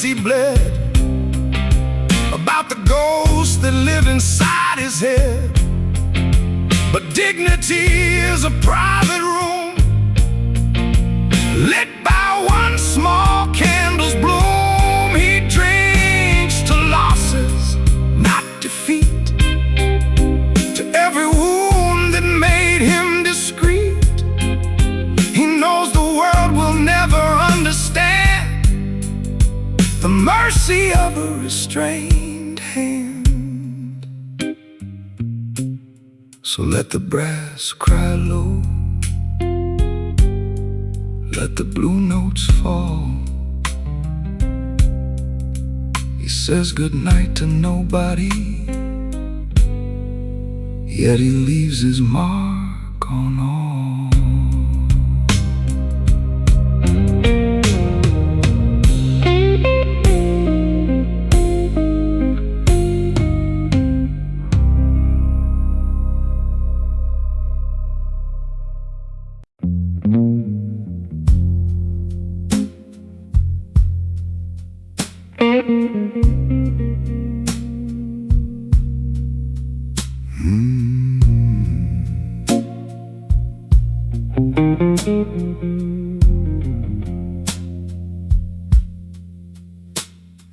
Speaker 1: He bled about the ghosts that live inside his head. But dignity is a private room lit by one small candle's bloom. He drinks to losses, not defeat, to every wound that made him discreet. He knows the world will never understand the mercy of a restrained hand. So let the brass cry low, let the blue notes fall. He says goodnight to nobody, yet he leaves his mark on all.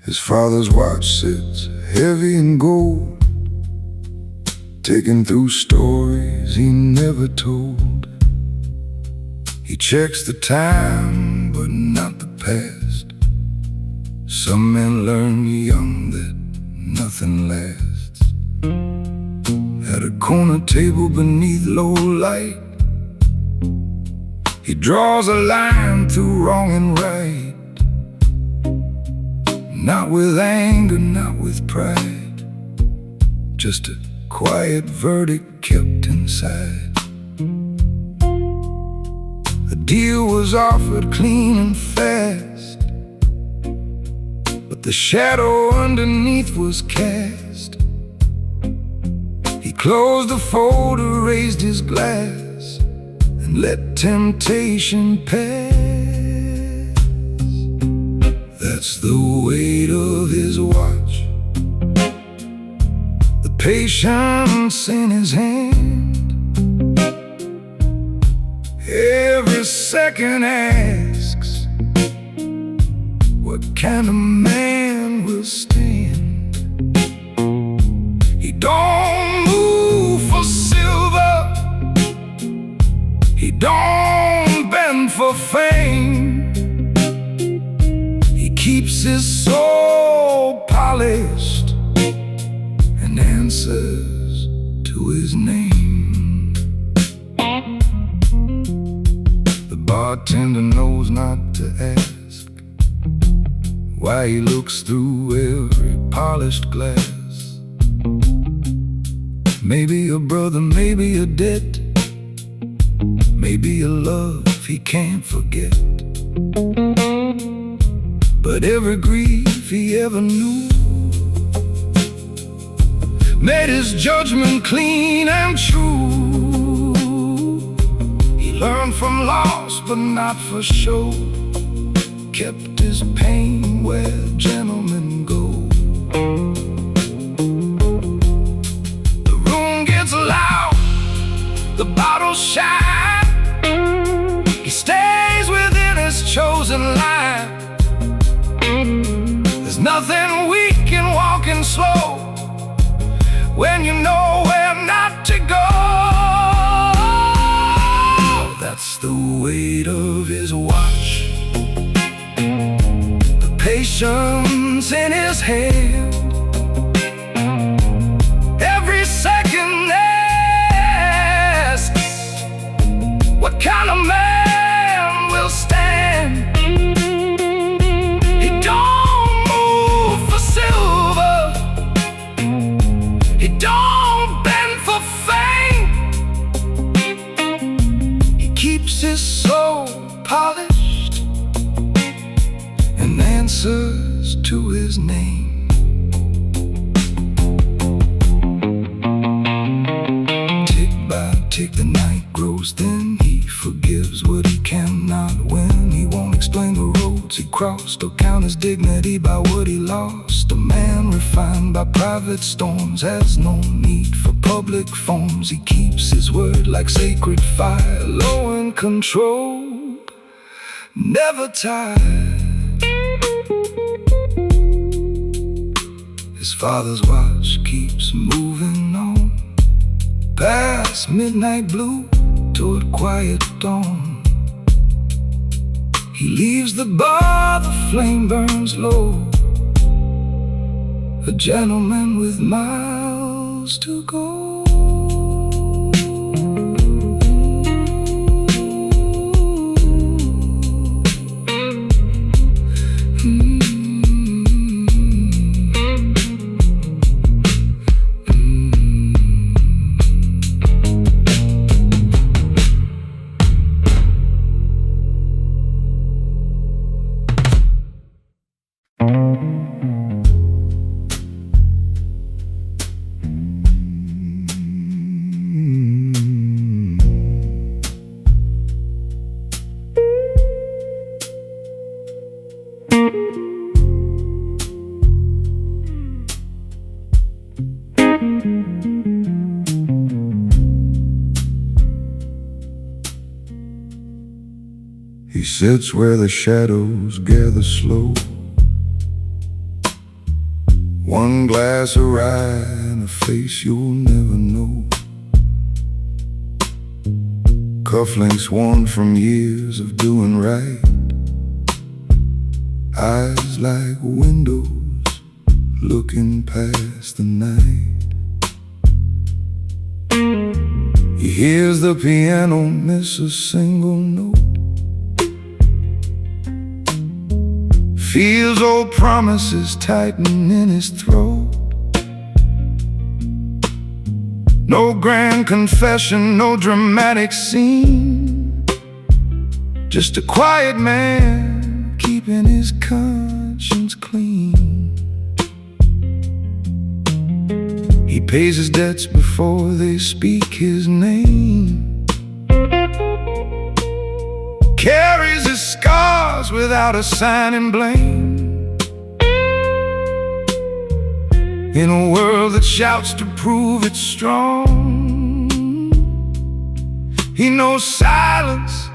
Speaker 1: His father's watch sits heavy in gold, taken through stories he never told. He checks the time, but not the past. Some men learn young that nothing lasts. At a corner table beneath low light, he draws a line through wrong and right. Not with anger, not with pride, just a quiet verdict kept inside. The deal was offered clean and fast, but the shadow underneath was cast. He closed the folder, raised his glass, and let temptation pass. That's the weight of his watch, the patience in his hand. Every second asks, what kind of man will stand? He don't move for silver, he don't bend for fame. Keeps his soul polished and answers to his name. The bartender knows not to ask why he looks through every polished glass. Maybe a brother, maybe a debt, maybe a love he can't forget. But every grief he ever knew made his judgment clean and true. He learned from loss, but not for show, kept his pain where gentlemen go. the bottles shine. He stays within his chosen line. There's nothing weak in walking slow when you know where not to go. That's the weight of his watch, the patience in his hand. Every second asks, what kind of man will stand? He don't move for silver, he don't bend for fame. He keeps his soul polished and answers to his name. Tick, the night grows thin. He forgives what he cannot win. He won't explain the roads he crossed or count his dignity by what he lost. A man refined by private storms has no need for public forms. He keeps his word like sacred fire, low and controlled, never tired. His father's watch keeps moving on, past midnight blue toward quiet dawn. He leaves the bar, the flame burns low, a gentleman with miles to go. He sits where the shadows gather slow, one glass of rye and a face you'll never know. Cufflinks worn from years of doing right, eyes like windows looking past the night. He hears the piano miss a single note, feels old promises tighten in his throat. No grand confession, no dramatic scene, just a quiet man keeping his conscience clean. He pays his debts before they speak his name, carries his scars without a sign and blame. In a world that shouts to prove it's strong, he knows silence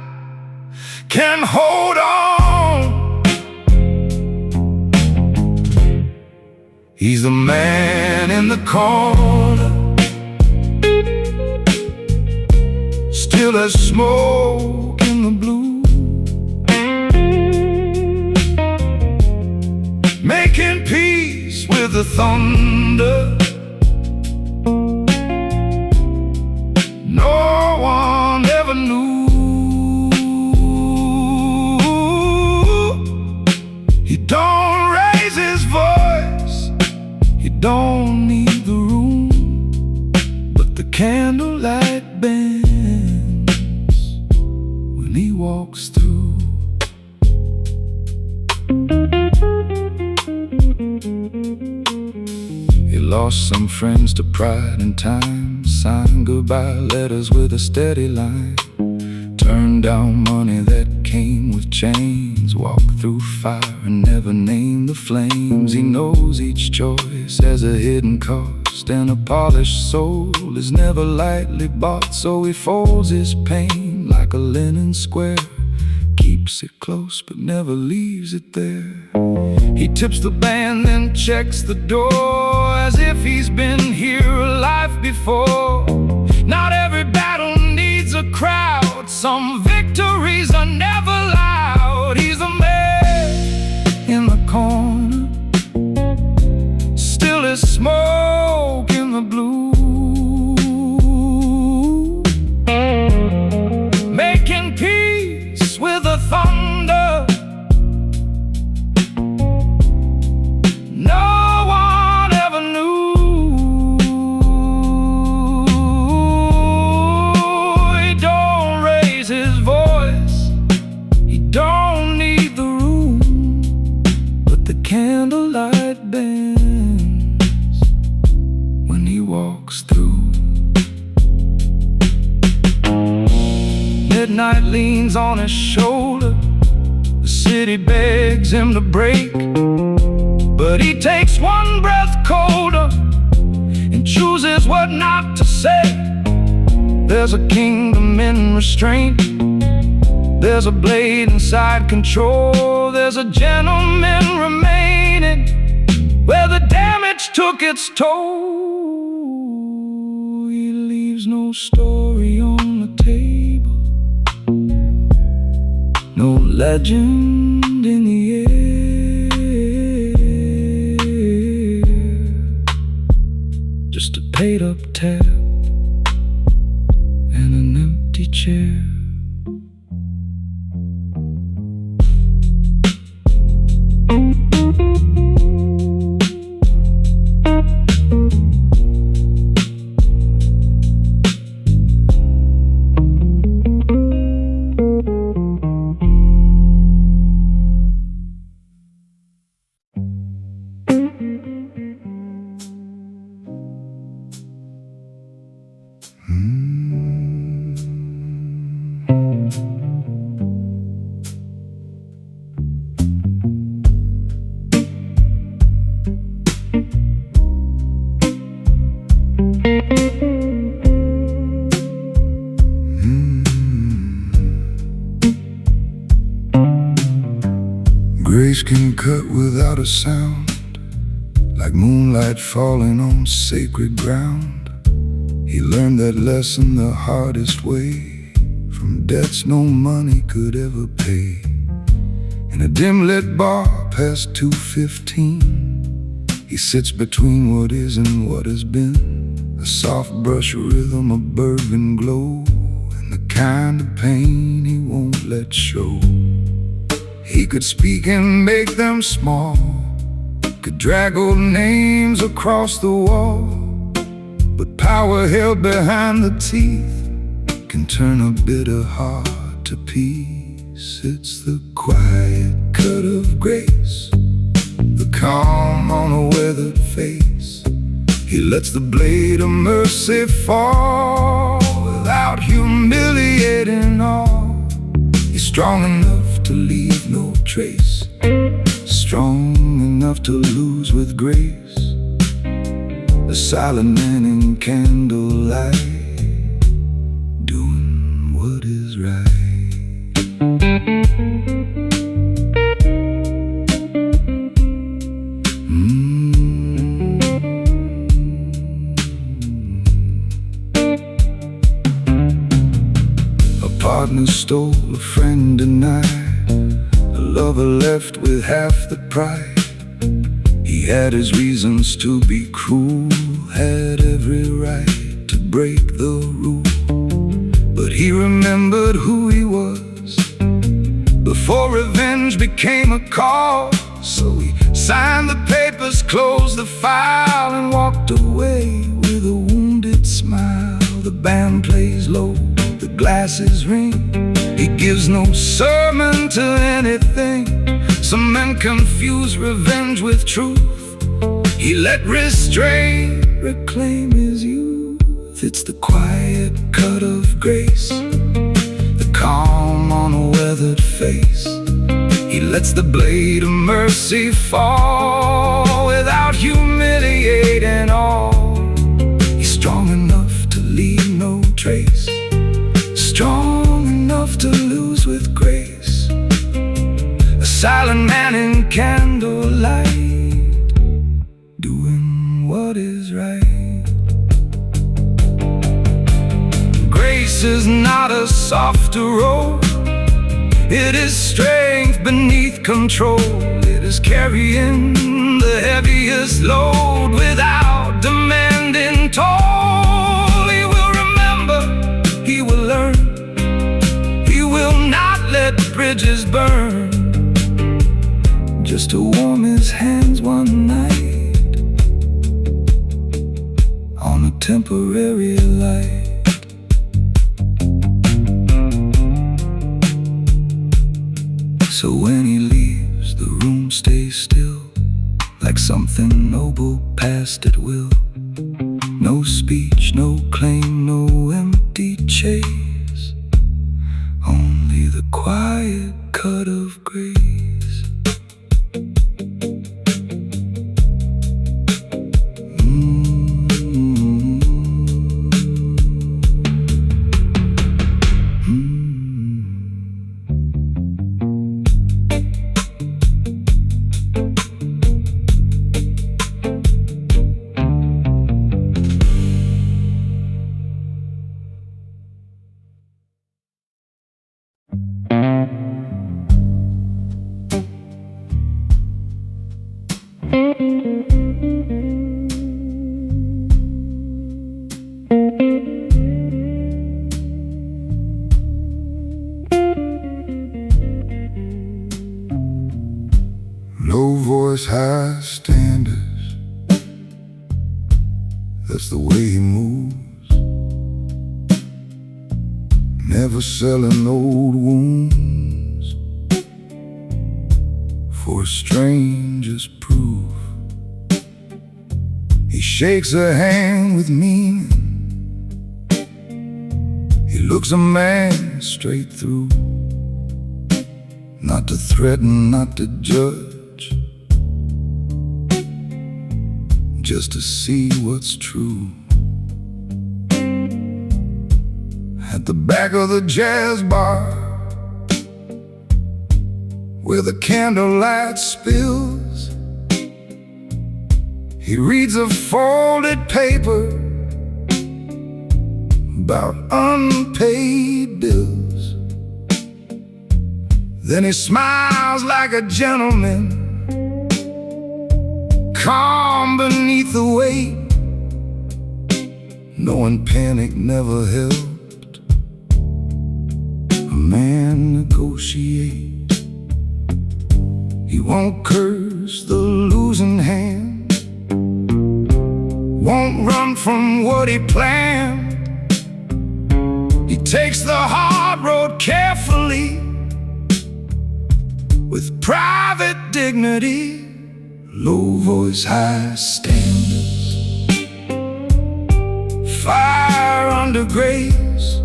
Speaker 1: can hold on. He's the man in the corner, still as smoke in the blue, making peace with the thunder. No one ever knew. He don't raise his voice, he don't need the room, but the candlelight bends when he walks through. He lost some friends to pride and time, signed goodbye letters with a steady line, turned down money that came with chains, walked through fire and never named the flames. He knows each choice has a hidden cost, cost, and a polished soul is never lightly bought. So he folds his pain like a linen square, keeps it close but never leaves it there. He tips the band, then checks the door, as if he's been here a life before. Not every battle needs a crowd, some victories are never loud. He's the man in the corner, still as smoke in the blue, making peace with the thunder. No one ever knew. He don't raise his voice, he don't need the room, but the candlelight bends when he walks through. Midnight leans on his shoulder, the city begs him to break, but he takes one breath colder and chooses what not to say. There's a kingdom in restraint, there's a blade inside control, there's a gentleman remaining where the damage took its toll. He leaves no story on the table, no legend in the air, just a paid-up tab and an empty chair. Grace can cut without a sound, like moonlight falling on sacred ground. He learned that lesson the hardest way, from debts no money could ever pay. In a dim-lit bar past 2:15, he sits between what is and what has been, a soft brush rhythm, a bourbon glow, and the kind of pain he won't let show. He could speak and make them small, could drag old names across the wall, but power held behind the teeth can turn a bitter heart to peace. It's the quiet cut of grace, the calm on a weathered face. He lets the blade of mercy fall without humiliating all. He's strong enough to leave no trace, strong enough to lose with grace. The silent man in candlelight, doing what is right. A partner stole, a friend denied, a lover left with half the pride. He had his reasons to be cruel, had every right to break the rule, but he remembered who he was before revenge became a cause. So he signed the papers, closed the file, and walked away with a wounded smile. The band plays low, the glasses ring. He gives no sermon to anything. Some men confuse revenge with truth. He let restraint reclaim his youth. It's the quiet cut of grace, the calm on a weathered face. He lets the blade of mercy fall without humiliating all. candlelight, doing what is right. Grace is not a softer road, it is strength beneath control. It is carrying the heaviest load without demanding toll. He will remember, he will learn, he will not let bridges burn, just to warm his hands one night on a temporary light. So when he leaves, the room stays still, like something noble past at will. No speech, no claim, no empty chase, only the quiet cut of grace. Low voice, high standards, that's the way he moves. Never selling old wounds for a stranger's proof. He shakes her hand with meaning, he looks a man straight through. Not to threaten, not to judge, just to see what's true. At the back of the jazz bar, where the candlelight spills, he reads a folded paper about unpaid bills. Then he smiles like a gentleman, calm beneath the weight, knowing panic never helped a man negotiate. He won't curse the losing hand, won't run from what he planned. He takes the hard road carefully, with private dignity. Low voice, high standards, fire under grace,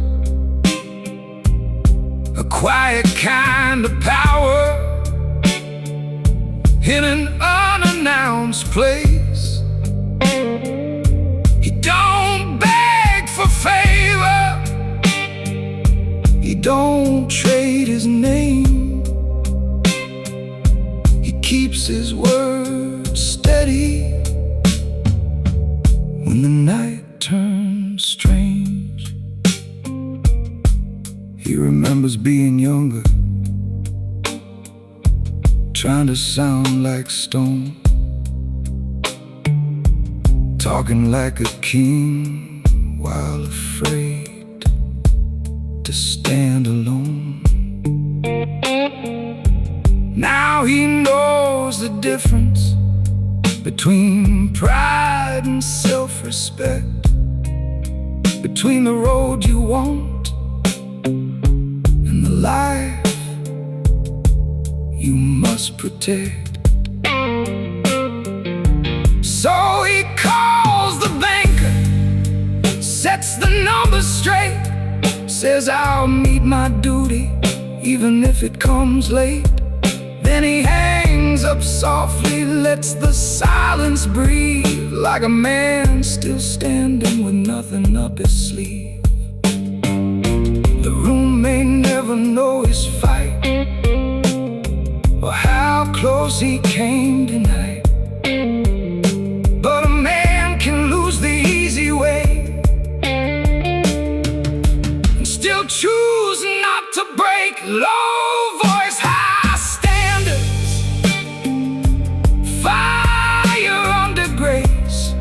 Speaker 1: a quiet kind of power in an unannounced place. He don't beg for favor, he don't trade his name, he keeps his word steady when the night turns strange. He remembers being younger, trying to sound like stone, talking like a king while afraid to stand alone. Now he knows the difference between pride and self-respect, between the road you want and the life you must protect. So he calls the banker, sets the numbers straight, says I'll meet my duty even if it comes late. Then he hangs up softly, lets the silence breathe, like a man still standing with nothing up his sleeve. The room may never know his fight, or how close he came tonight. But a man can lose the easy way and still choose not to break. Low voice, high standards, fire under grace,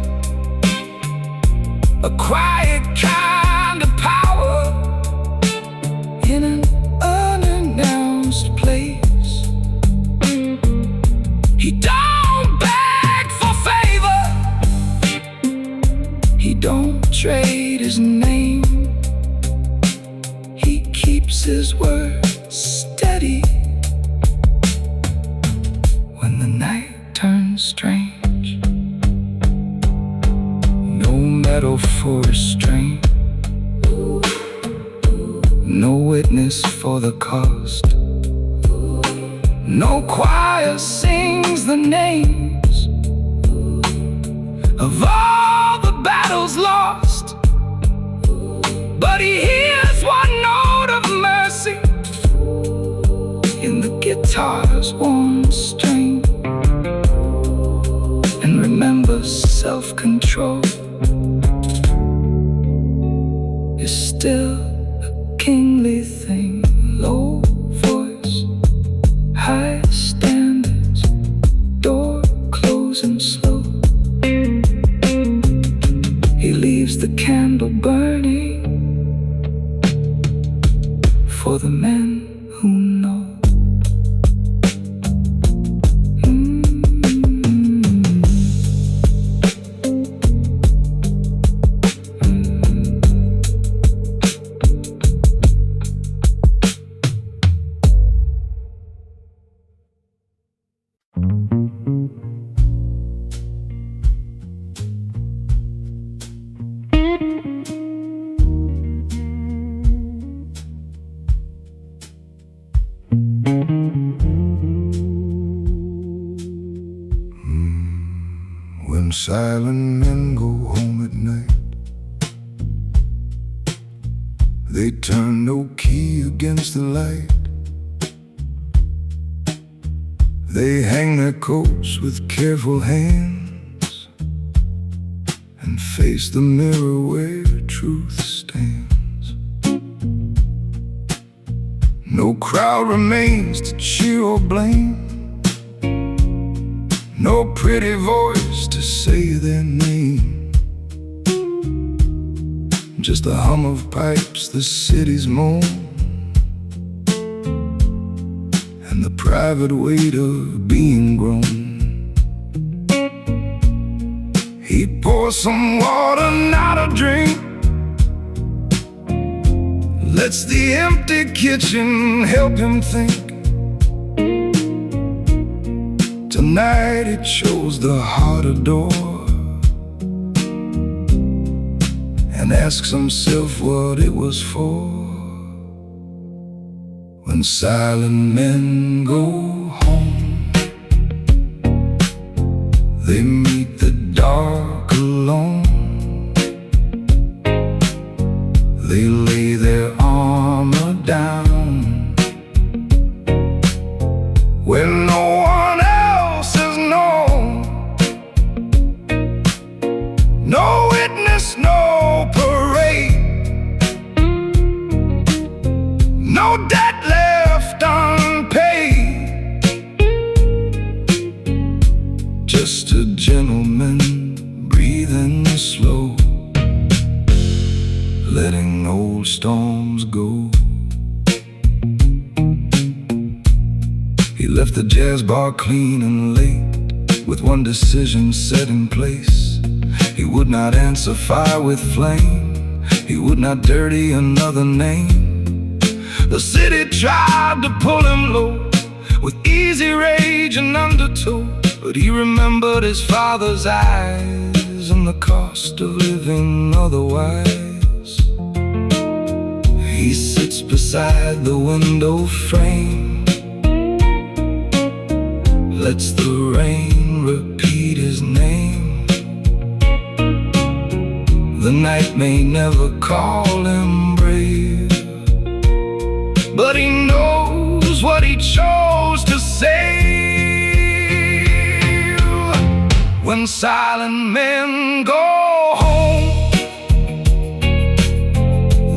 Speaker 1: a quiet kind of power in an unannounced place. He don't beg for favor, he don't trade his name. He keeps his word steady when the night turns strange. No medal for restraint, no witness for the cost, no choir sings the names of all the battles lost. But he hears one note of mercy in the guitar's warm string, and remembers self-control is still a kingly thing. Low voice, high standards, door closing slow. He leaves the candle burning for the men who know. When silent men go home at night, they turn no key against the light. They hang their coats with careful hands and face the mirror where truth stands. No crowd remains to cheer or blame, no pretty voice to say their name. Just the hum of pipes the city's moan, and the private weight of being grown. He pours some water, not a drink, lets the empty kitchen help him think. Tonight he chose the harder door and asks himself what it was for. When silent men go home, they meet the dark alone. They lay their armor down where no one else is known. No witness, no parade, no debt left unpaid. Just a gentleman breathing slow, letting old storms go. He left the jazz bar clean and late, with one decision set in place. He would not answer fire with flame, he would not dirty another name. The city tried to pull him low with easy rage and undertow, but he remembered his father's eyes and the cost of living otherwise. He sits beside the window frame, lets the rain repeat his name. The night may never call him brave, but he knows what he chose to save. when silent men go home.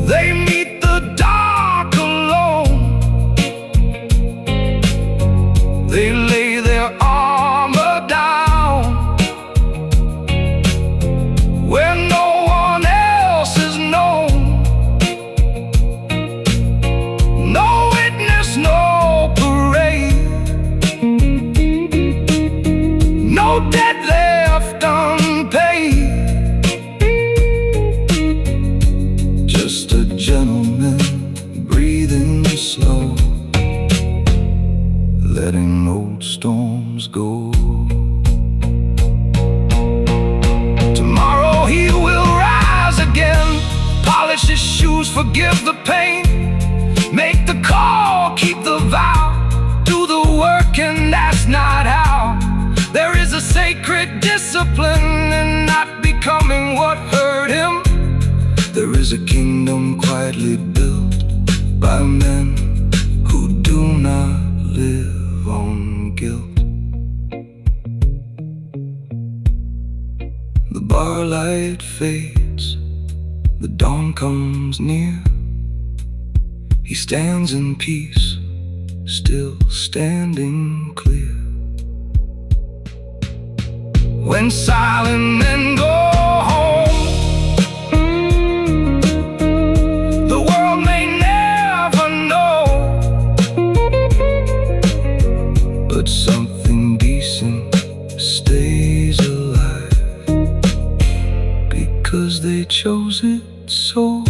Speaker 1: They meet the dark alone. They lay their armor down where no one else is known. No witness, no parade, no debt left unpaid. Just a gentleman breathing slow, letting old storms go. Tomorrow he will rise again, polish his shoes, forgive the pain, make the call, keep the vow, do the work and ask not how. There is a sacred discipline in not becoming what hurt him. There is a kingdom quietly built by men who do not live on guilt. The bar light fades, the dawn comes near. He stands in peace, still standing clear. When silent men go home, the world may never know, but something decent stays alive because they chose it so.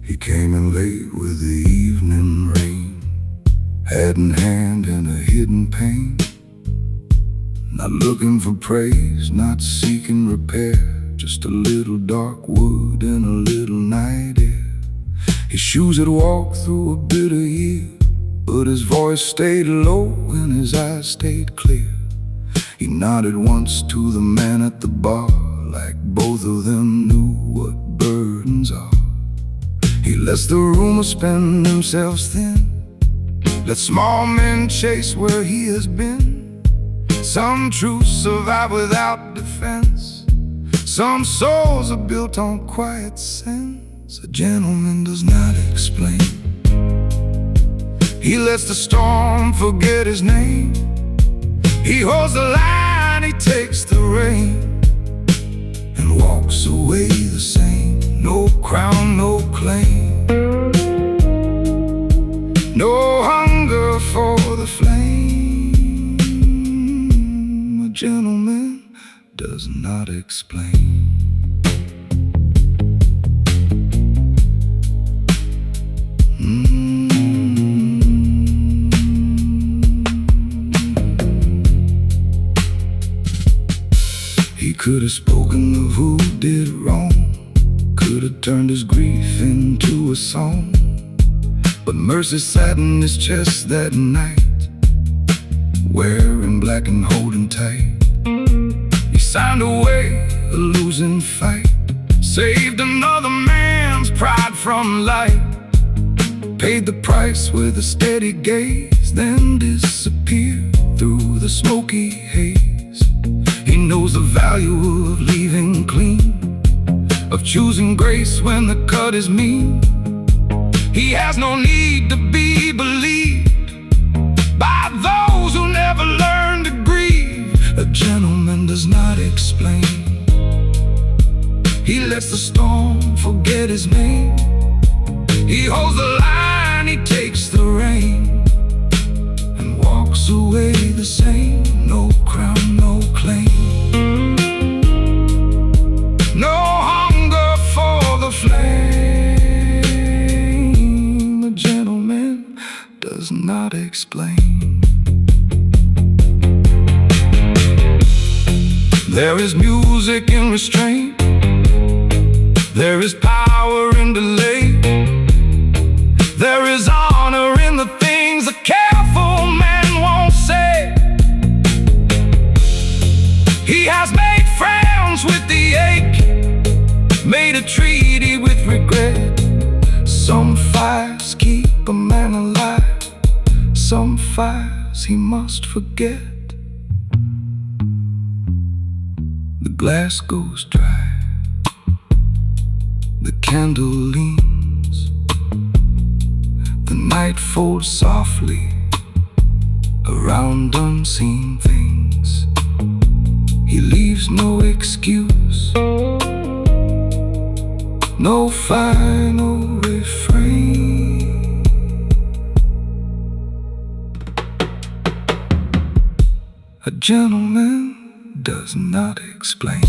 Speaker 1: He came in late with the evening rain, hat in hand and a hidden pain. Not looking for praise, not seeking repair, just a little dark wood and a little night air. His shoes had walked through a bitter year, but his voice stayed low and his eyes stayed clear. He nodded once to the man at the bar, like both of them knew what burdens are. He lets the rumors spin themselves thin, let small men chase where he has been. Some truths survive without defense, some souls are built on quiet sins. A gentleman does not explain. He lets the storm forget his name. He holds the line, he takes the rein, and walks away the same. No crown, no claim, no hunger for the flame. A gentleman does not explain. He could have spoken of who did wrong, could have turned his grief into a song, but mercy sat in his chest that night, wearing black and holding tight. He signed away a losing fight, saved another man's pride from light, paid the price with a steady gaze, then disappeared through the smoky haze. He knows the value of leaving clean, of choosing grace when the cut is mean. He has no need to be believed by those who never learn to grieve. A gentleman does not explain. He lets the storm forget his name. He holds the line, he takes the rein, and walks goes away the same. No crown, no claim, no hunger for the flame. A gentleman does not explain. There is music in restraint, there is power in delay, there is honor in the things a careful man won't say. He has made friends with the ache, made a treaty with regret. Some fires keep a man alive, some fires he must forget. The glass goes dry, the candle leans, the night folds softly around unseen things. He leaves no excuse, no final refrain. A gentleman does not explain.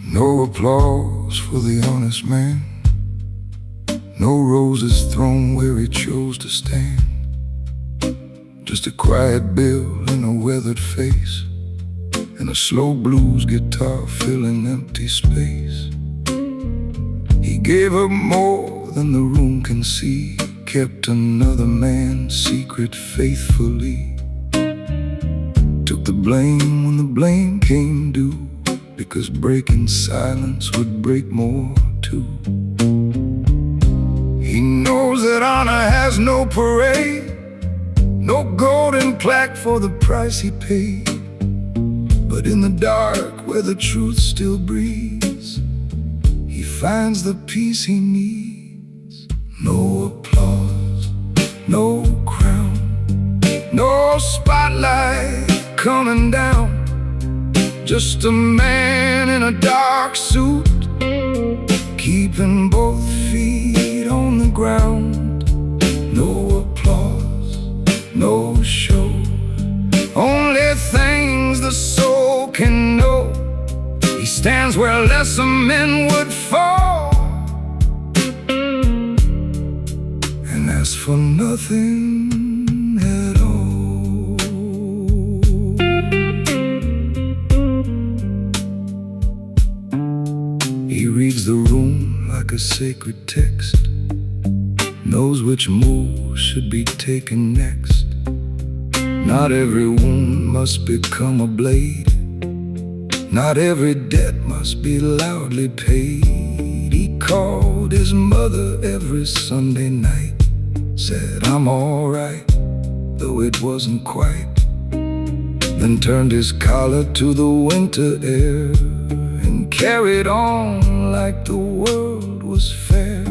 Speaker 1: No applause for the honest man, no roses thrown where he chose to stand. Just a quiet bill and a weathered face, and a slow blues guitar filling empty space. He gave up more than the room can see, kept another man's secret faithfully. Took the blame when the blame came due, because breaking silence would break more too. He knows that honor has no parade, no golden plaque for the price he paid. But in the dark where the truth still breathes, he finds the peace he needs. No applause, no crown, no spotlight coming down. Just a man in a dark suit, keeping both feet on the ground. No applause, no show, only things the soul can know. He stands where lesser men would fall, and asks for nothing at all. He reads the room like a sacred text, knows which move should be taken next. Not every wound must become a blade, not every debt must be loudly paid. He called his mother every Sunday night, said, "I'm all right," though it wasn't quite. Then turned his collar to the winter air and carried on like the world was fair.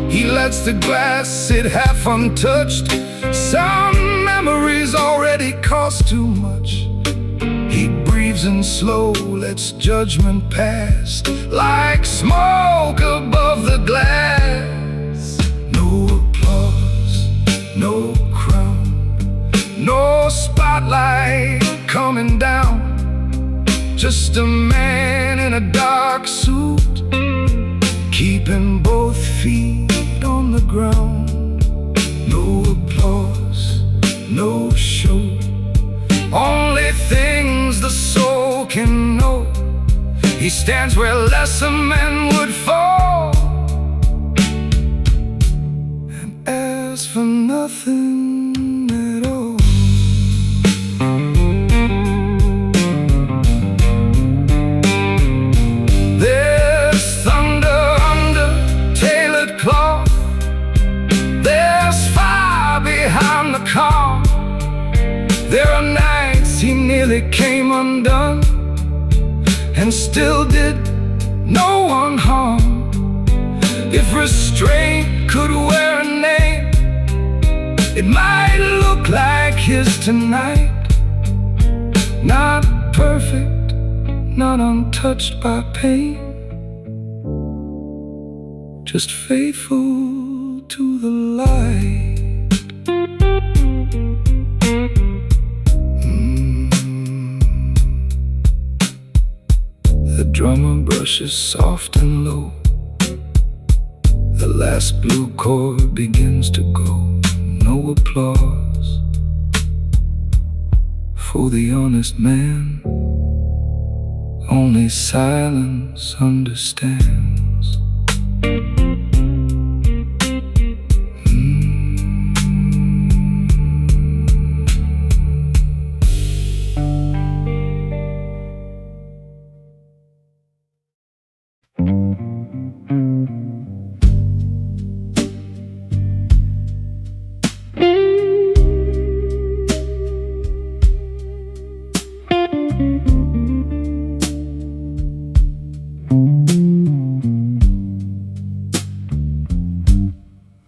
Speaker 1: He lets the glass sit half untouched, some memories already cost too much. He breathes in slow, lets judgment pass like smoke above the glass. No applause, no crown, no spotlight coming down. Just a man in a dark suit, keeping both feet on the ground. No applause, no show, only things the soul can know. He stands where lesser men would fall, and asks for nothing at all. There's thunder under tailored cloth, there's fire behind the calm. There are nights he nearly came undone, and still did no one harm. If restraint could wear a name, it might look like his tonight. Not perfect, not untouched by pain, just faithful to the light. The drummer brushes soft and low, the last blue chord begins to go. No applause for the honest man, only silence understands.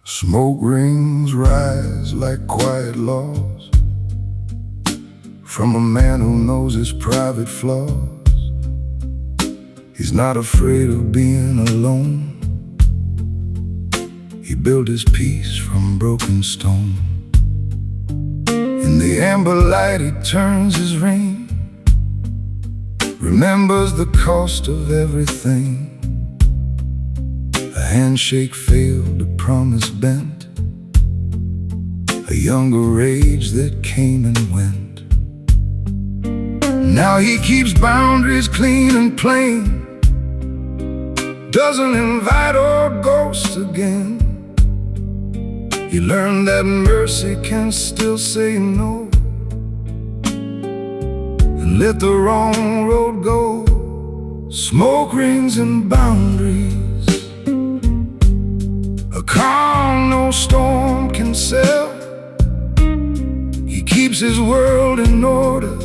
Speaker 1: Smoke rings rise like quiet laws from a man who knows his private flaws. He's not afraid of being alone. He built his peace from broken stone. In the amber light he turns his ring, remembers the cost of everything. A handshake failed, a promise bent, a younger age that came and went. Now he keeps boundaries clean and plain, doesn't invite or ghost again. He learned that mercy can still say no, and let the wrong road go. Smoke rings and boundaries, a calm no storm can sell. He keeps his world in order,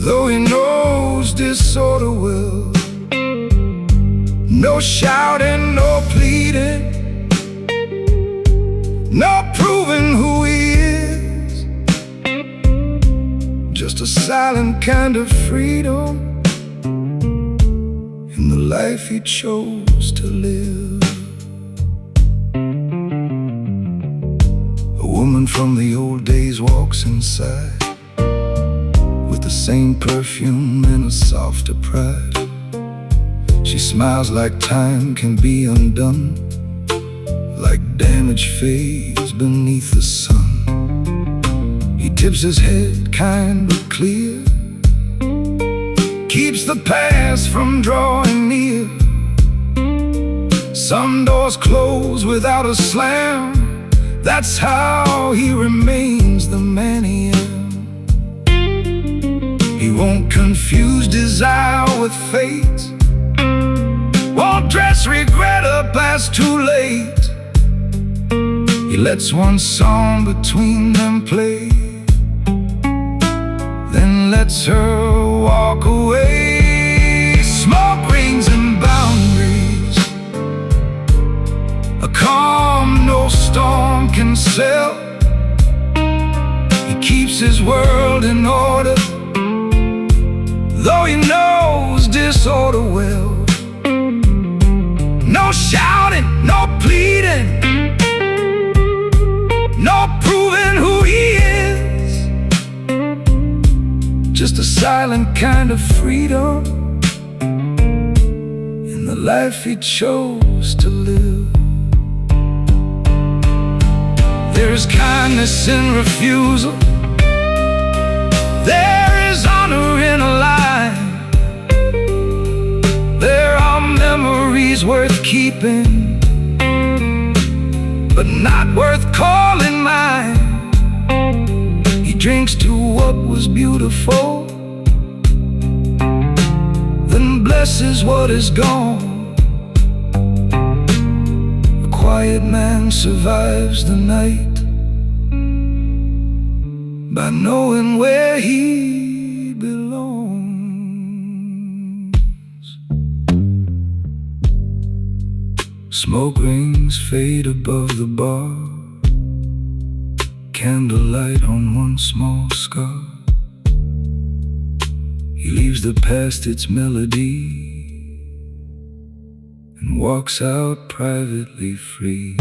Speaker 1: though he knows disorder will. No shouting, no pleading, no proving who he is, just a silent kind of freedom in the life he chose to live. A woman from the old days walks inside with the same perfume and a softer pride. She smiles like time can be undone, like damage fades beneath the sun. He tips his head kind but clear, keeps the past from drawing near. Some doors close without a slam, that's how he remains the man he am. He won't confuse desire with fate, won't dress regret up as too late. He lets one song between them play, then lets her walk away. Smoke rings and boundaries, a calm no storm can sell. He keeps his world in order, though he knows disorder well. No shouting, no pleading, no proving who he is, just a silent kind of freedom in the life he chose to live. There is kindness in refusal, there is honor in a lie. memories worth keeping, but not worth calling mine. He drinks to what was beautiful, then blesses what is gone. A quiet man survives the night by knowing where he belongs. Smoke rings fade above the bar, candlelight on one small scar. He leaves the past its melody and walks out privately free.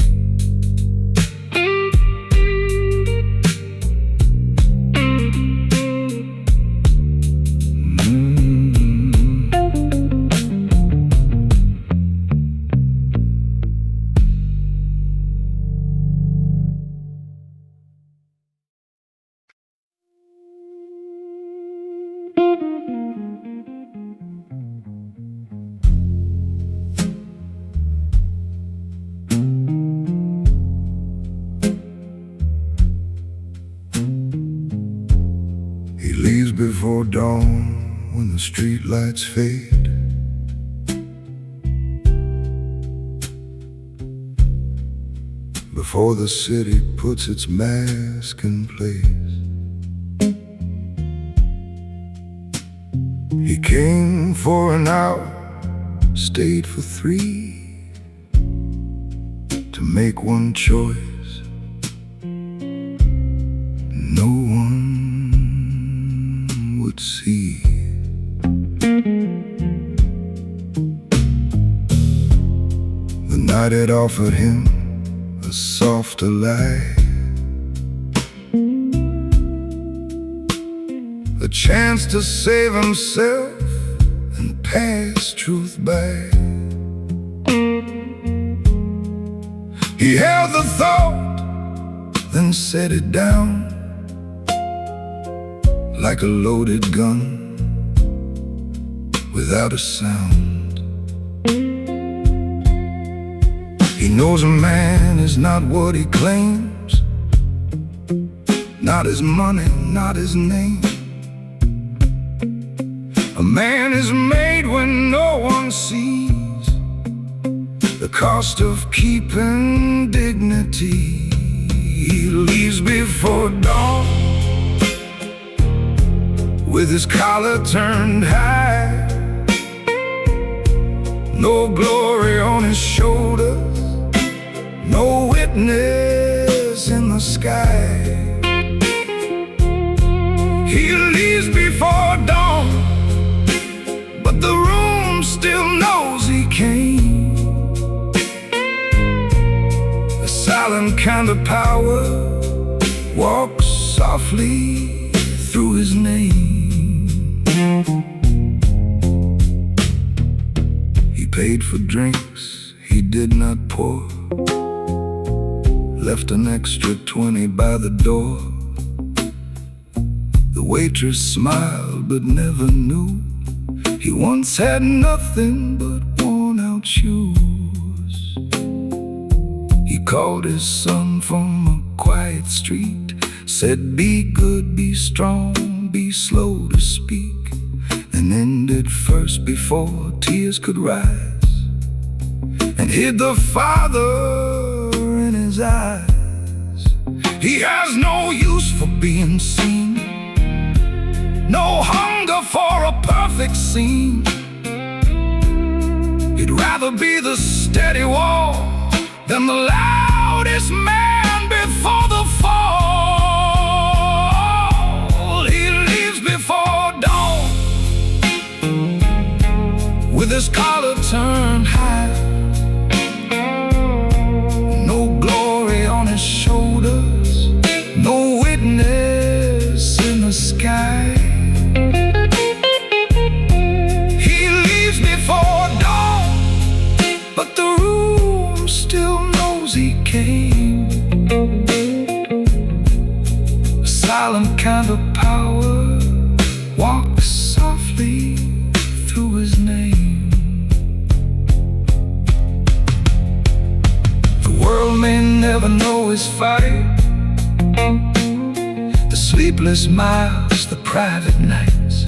Speaker 1: He leaves before dawn when the street lights fade. Before the city puts its mask in place. He came for an hour, stayed for 3, to make one choice. No one would see. The night had offered him a softer light, a chance to save himself and pass truth by. He held the thought, then set it down like a loaded gun without a sound. He knows a man is not what he claims, not his money, not his name. A man is made when no one sees the cost of keeping dignity. He leaves before dawn with his collar turned high, no glory on his shoulders, no witness in the sky. He leaves before dawn, but the room still knows he came. A silent kind of power walks softly through his name. He paid for drinks he did not pour, left an extra 20 by the door. The waitress smiled but never knew he once had nothing but worn out shoes. He called his son from a quiet street, said be good, be strong, be slow to speak, and ended first before tears could rise, and hid the father in his eyes. He has no use for being seen, no hunger for a perfect scene. He'd rather be the steady wall than the loudest man before the fall. He leaves before dawn with his collar turned high, no glory on his shoulders, no witness in the sky. He leaves before dawn, but the room still knows he came. A silent kind of power walks softly through his name. never know his fight. The sleepless miles, the private nights,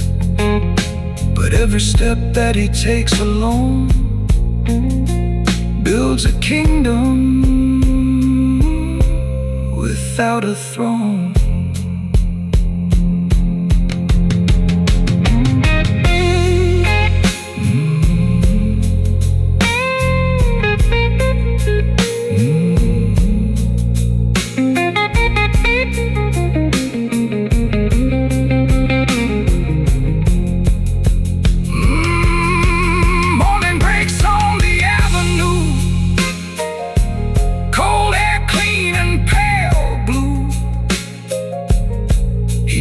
Speaker 1: but every step that he takes alone builds a kingdom without a throne.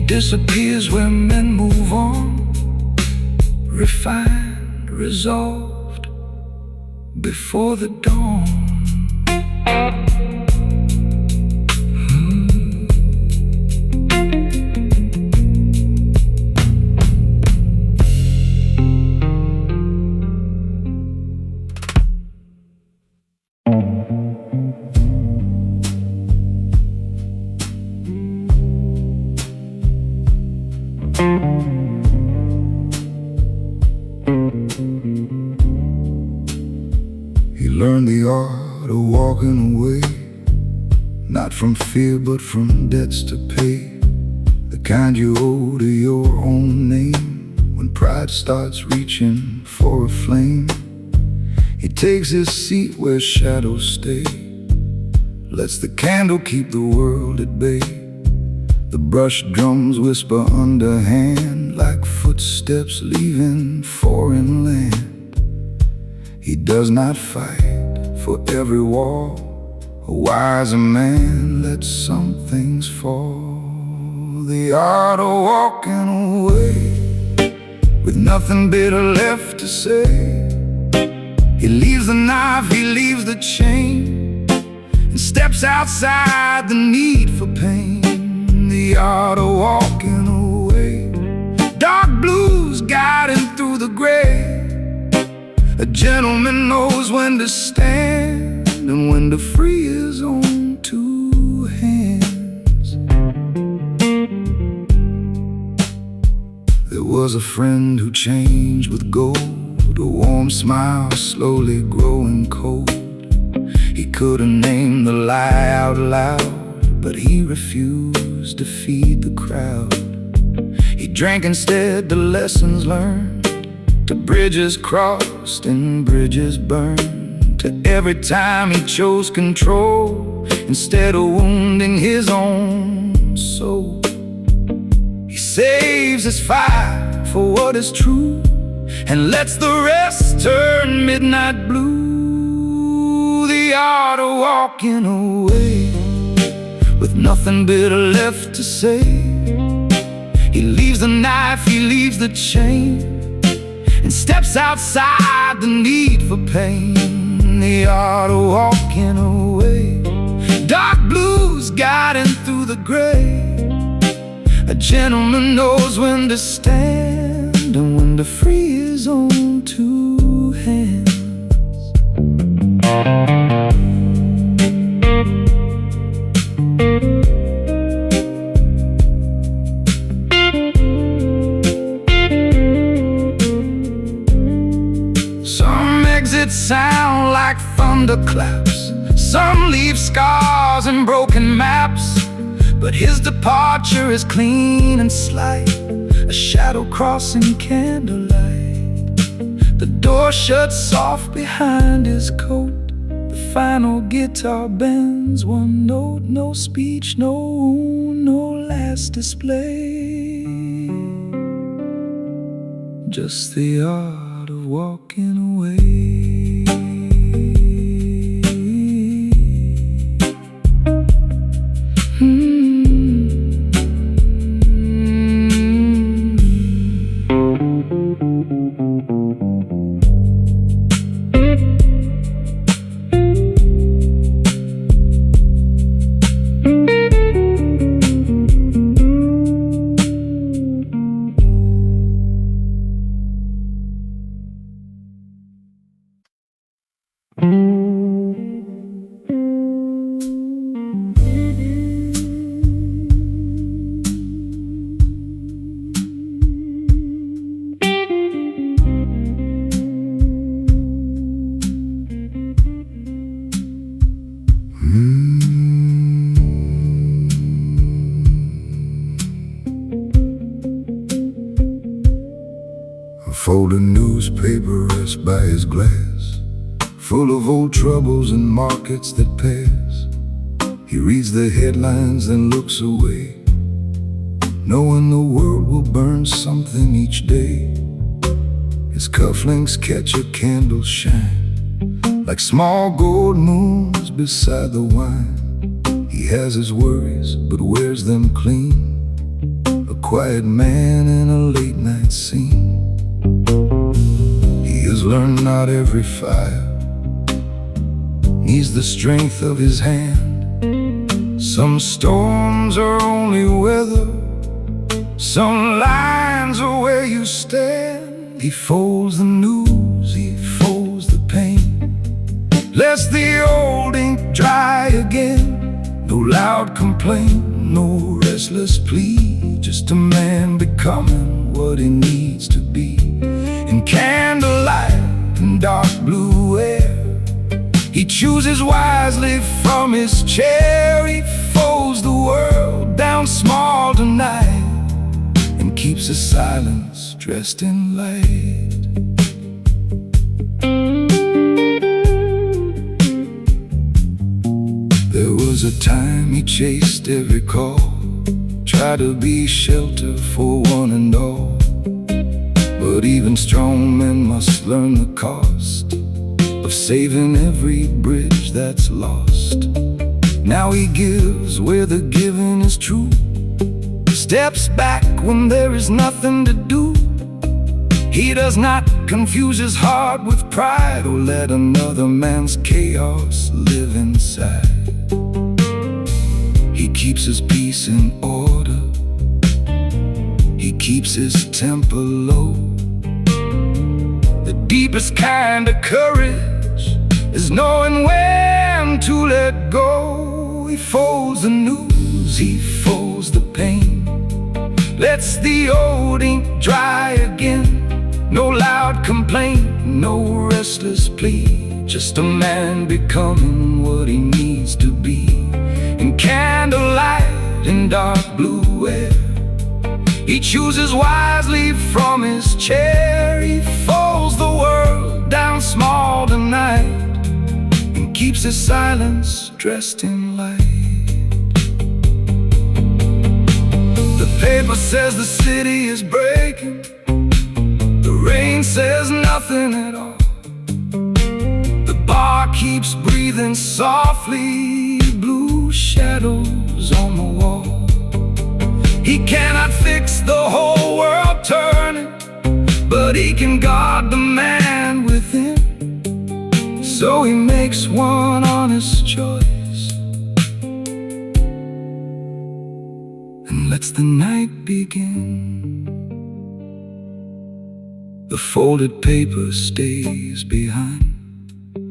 Speaker 1: Disappears where men move on, refined, resolved, before the dawn. He learned the art of walking away, not from fear but from debts to pay, the kind you owe to your own name. When pride starts reaching for a flame, he takes his seat where shadows stay, lets the candle keep the world at bay. The brush drums whisper underhand, like footsteps leaving foreign land. He does not fight for every wall. A wiser man lets some things fall. The art of walking away, with nothing bitter left to say. He leaves the knife, he leaves the chain, and steps outside the need for pain. The art of walking away, dark blues guiding through the gray. A gentleman knows when to stand and when to free his own two hands. There was a friend who changed with gold, a warm smile slowly growing cold. He couldn't name the lie out loud, but he refused to feed the crowd. He drank instead the lessons learned, to bridges crossed and bridges burned, to every time he chose control instead of wounding his own soul. He saves his fire for what is true, and lets the rest turn midnight blue. The art of walking away, with nothing bitter left to say. He leaves the knife, he leaves the chain, and steps outside the need for pain. The art of walking away, dark blues guiding through the gray. A gentleman knows when to stand and when to free his own two hands. Exits sound like thunderclaps, some leave scars and broken maps, but his departure is clean and slight, a shadow crossing candlelight. The door shuts soft behind his coat, the final guitar bends one note. No speech, no last display, just the art of walking away. folded newspaper rests by his glass, full of old troubles and markets that pass. He reads the headlines and looks away, knowing the world will burn something each day. His cufflinks catch a candle's shine, like small gold moons beside the wine. He has his worries, but wears them clean, a quiet man in a late night scene. He has learned not every fire needs the strength of his hand. Some storms are only weather, some lines are where you stand. He folds the news, he folds the pain, lets the old ink dry again. No loud complaint, no restless plea, just a man becoming what he needs to be. In candlelight and dark blue air, he chooses wisely from his chair. He folds the world down small tonight and keeps his silence dressed in light. There was a time he chased every call, tried to be shelter for one and all. But even strong men must learn the cost of saving every bridge that's lost. Now he gives where the giving is true, steps back when there is nothing to do. He does not confuse his heart with pride, or let another man's chaos live inside. He keeps his peace in order, he keeps his temper low. The deepest kind of courage is knowing when to let go. He folds the news, he folds the pain, lets the old ink dry again. No loud complaint, no restless plea, just a man becoming what he needs to be. In candlelight and dark blue air, he chooses wisely from his chair. He folds the world down small tonight and keeps his silence dressed in light. The paper says the city is breaking, the rain says nothing at all. The bar keeps breathing softly, blue shadows on the wall. He cannot fix the whole world turning, but he can guard the man within. So he makes one honest choice and lets the night begin. The folded paper stays behind,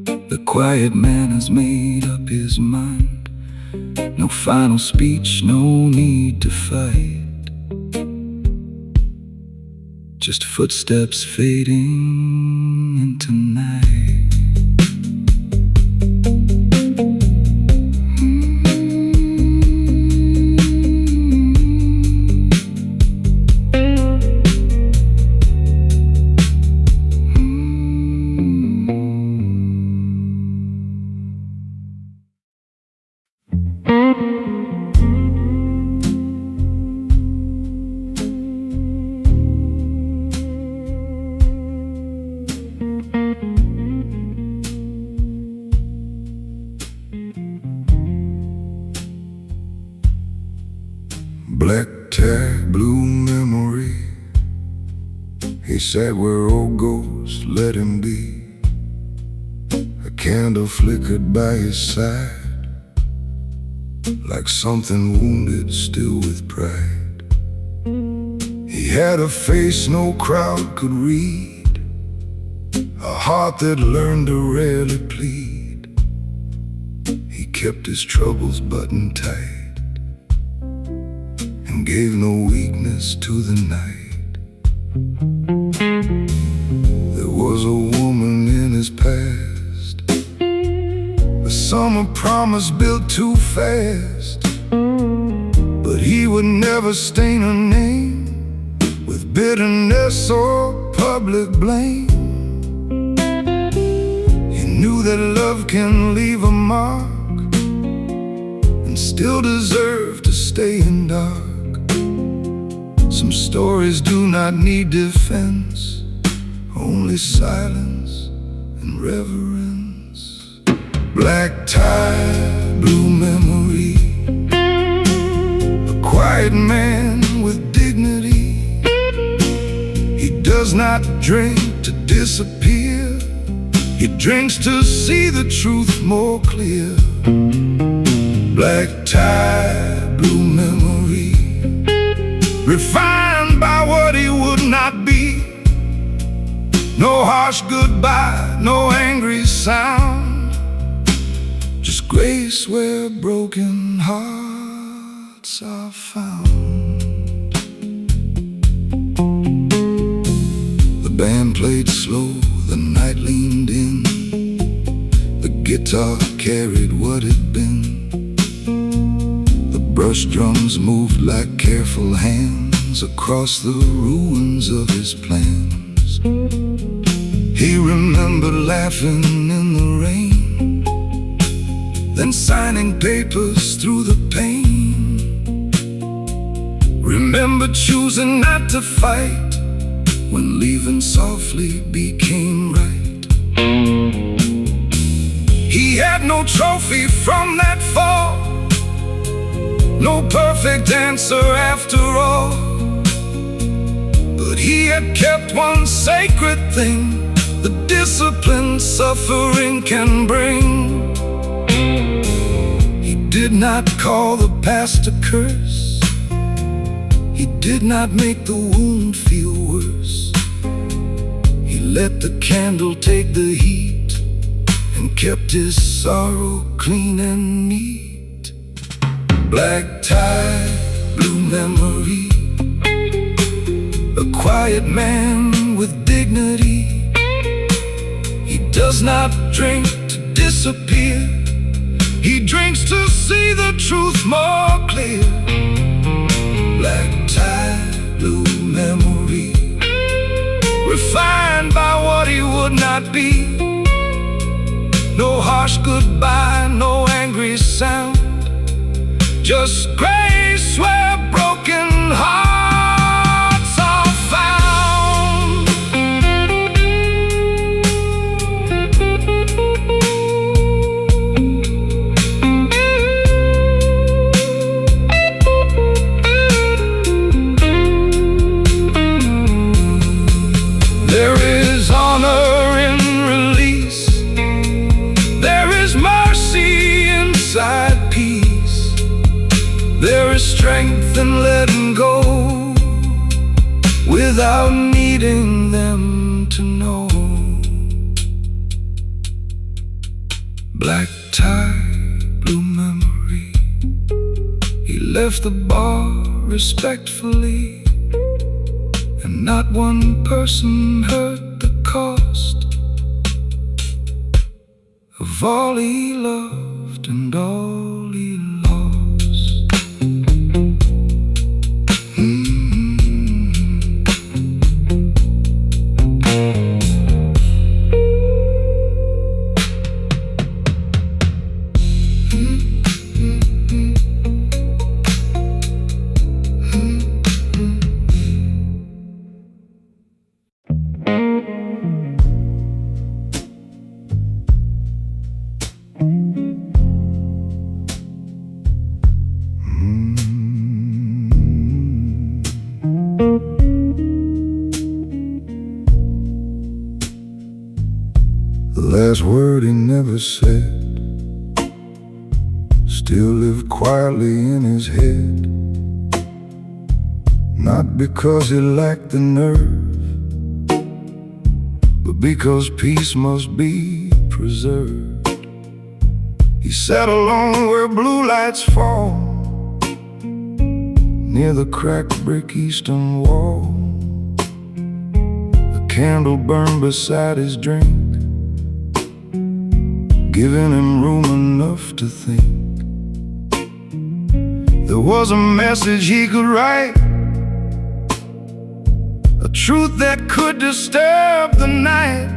Speaker 1: the quiet man has made up his mind. No final speech, no need to fight, just footsteps fading into night. Black tag, blue memory. He sat where old ghosts let him be. A candle flickered by his side, like something wounded still with pride. He had a face no crowd could read, a heart that learned to rarely plead. He kept his troubles buttoned tight and gave no weakness to the night. There was a woman in his past, a summer promise built too fast, but he would never stain her name with bitterness or public blame. He knew that love can leave a mark and still deserve to stay in dark. Some stories do not need defense, only silence and reverence. Black tie, blue memory, a quiet man with dignity. He does not drink to disappear, he drinks to see the truth more clear. Black tie, blue memory, refined by what he would not be. No harsh goodbye, no angry sound, just grace where broken hearts are found. The band played slow, the night leaned in, the guitar carried what had been. The brush drums moved like careful hands across the ruins of his plans. He remembered laughing in the rain, then signing papers through the pain. Remembered choosing not to fight when leaving softly became right. He had no trophy from that fall, no perfect answer after all, but he had kept one sacred thing, the discipline suffering can bring. He did not call the past a curse, he did not make the wound feel worse. He let the candle take the heat and kept his sorrow clean and neat. Black tie, blue memory, a quiet man with dignity. He does not drink to disappear, he drinks to see the truth more clear. Black tie, blue memory, refined by what he would not be. No harsh goodbye, no angry sound, just grace where broken hearts are found. There is honor in release, there is mercy inside peace, there is strength in letting go without needing them to know. Black tie, blue memory, he left the bar respectfully, and not one person heard the cost of all he loved and all he lost. The last word he never said still lived quietly in his head, not because he lacked the nerve, but because peace must be preserved. He sat alone where blue lights fall, near the cracked brick eastern wall. The candle burned beside his drink, giving him room enough to think. There was a message he could write, a truth that could disturb the night.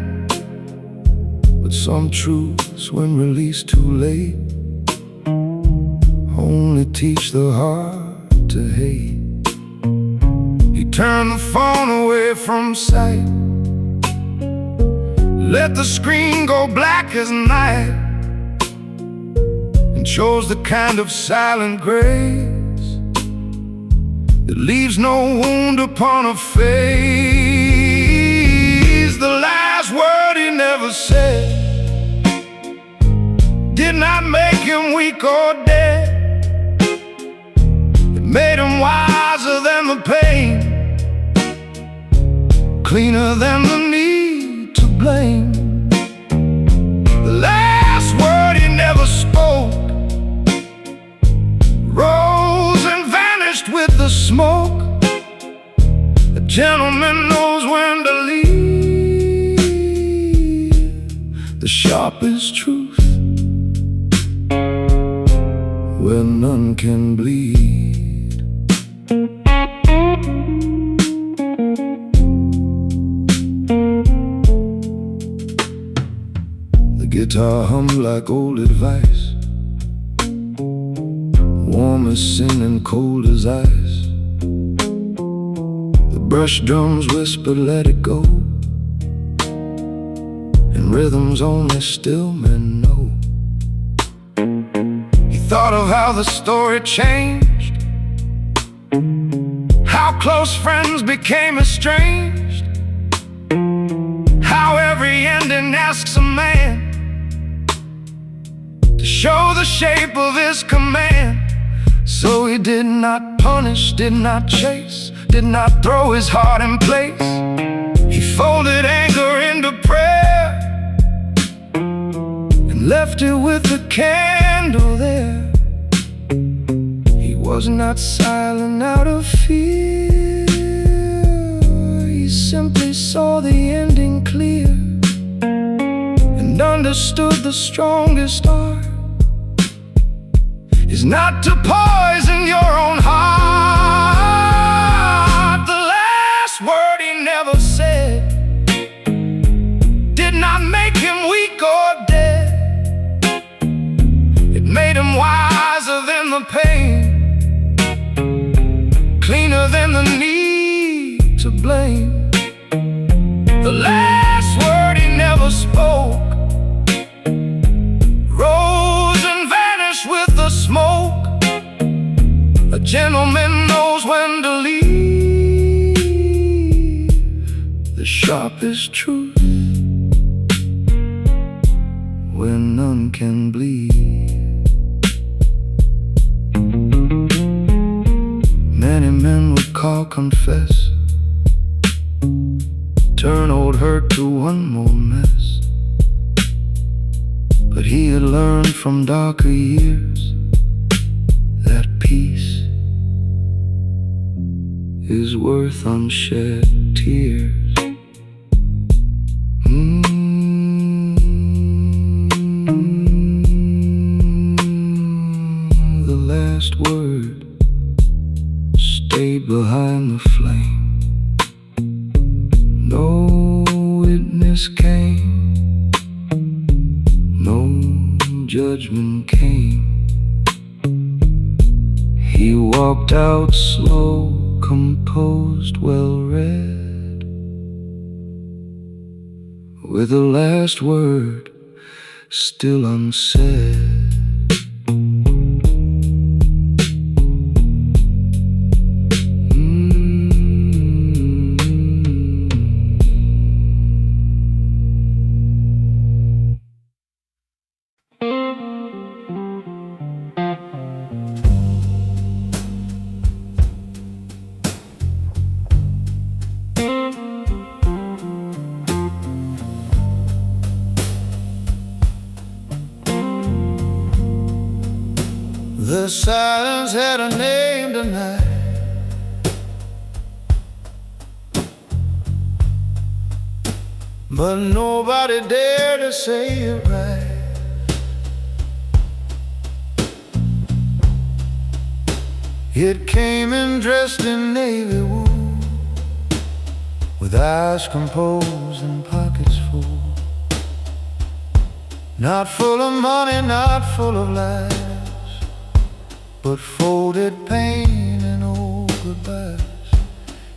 Speaker 1: But some truths, when released too late, only teach the heart to hate. He turned the phone away from sight, let the screen go black as night, and chose the kind of silent grace that leaves no wound upon a face. The last word he never said did not make him weak or dead. It made him wiser than the pain, cleaner than the need to blame. The last word he never spoke rose and vanished with the smoke. A gentleman knows when to leave the sharpest truth where none can bleed. The guitar hummed like old advice, warm as sin and cold as ice. The brush drums whispered, let it go, and rhythms only still men know. He thought of how the story changed, how close friends became estranged, how every ending asks a man to show the shape of his command. So he did not punish, did not chase, did not throw his heart in place. He folded anger into prayer and left it with the candle there. He was not silent out of fear, he simply saw the ending clear and understood the strongest art is not to poison your own heart. The last word he never said did not make him weak or dead. It made him wiser than the pain, cleaner than the need to blame. The last word he never spoke rose and vanished with the smoke. A gentleman knows when to leave the sharpest truth where none can bleed. Many men would call, confess, turn old hurt to one more mess. But he had learned from darker years that peace is worth unshed tears. The last word stayed behind the flame. No witness came, no judgment came. He walked out slow, composed, well-read, with the last word still unsaid. The silence had a name tonight, but nobody dared to say it right. It came in dressed in navy wool,
Speaker 2: with eyes composed and pockets full. Not full of money, not full of lies, but folded pain and old goodbyes.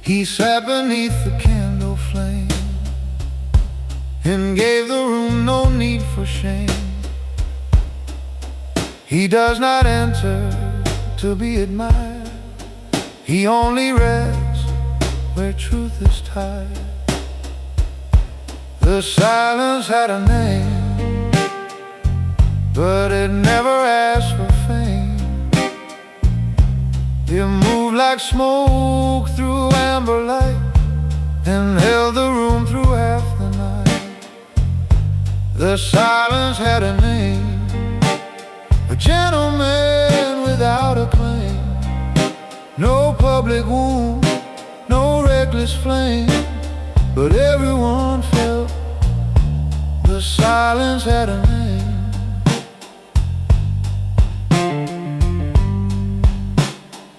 Speaker 2: He sat beneath the candle flame and gave the room no need for shame. He does not enter to be admired, he only rests where truth is tied. The silence had a name, but it never asked for fame. It moved like smoke through amber light and held the room through half the night. The silence had a name, a gentleman without a claim. No public wound, no reckless flame, but everyone felt the silence had a name.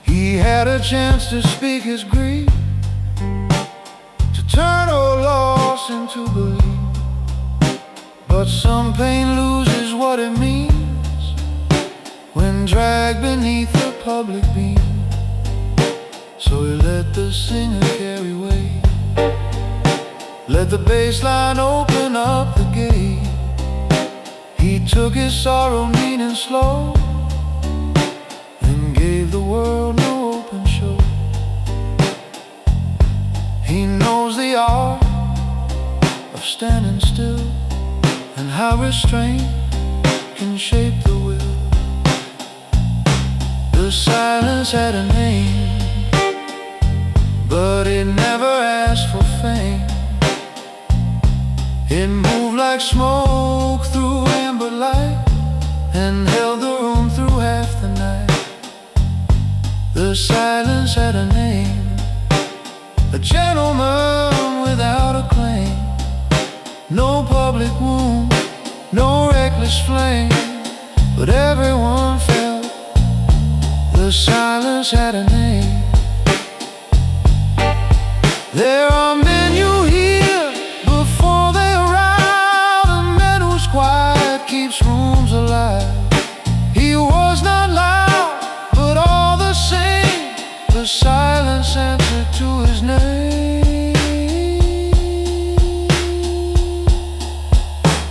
Speaker 2: He had a chance to speak his grief, to turn all loss into belief. But some pain loses what it means when dragged beneath the public beam. So he let the singer carry weight, let the bass line open up the gate. He took his sorrow neat and slow and gave the world no open show. He knows the art of standing still and how restraint can shape the will. The silence had a name, but it never asked for fame. It moved like smoke through amber light and held the room through half the night. The silence had a name, a gentleman without a claim. No public wound, no reckless flame, but everyone felt the silence had a name. There are men you hear before they arrive, a man who's quiet keeps rooms alive. He was not loud, but all the same, the silence answered to his name.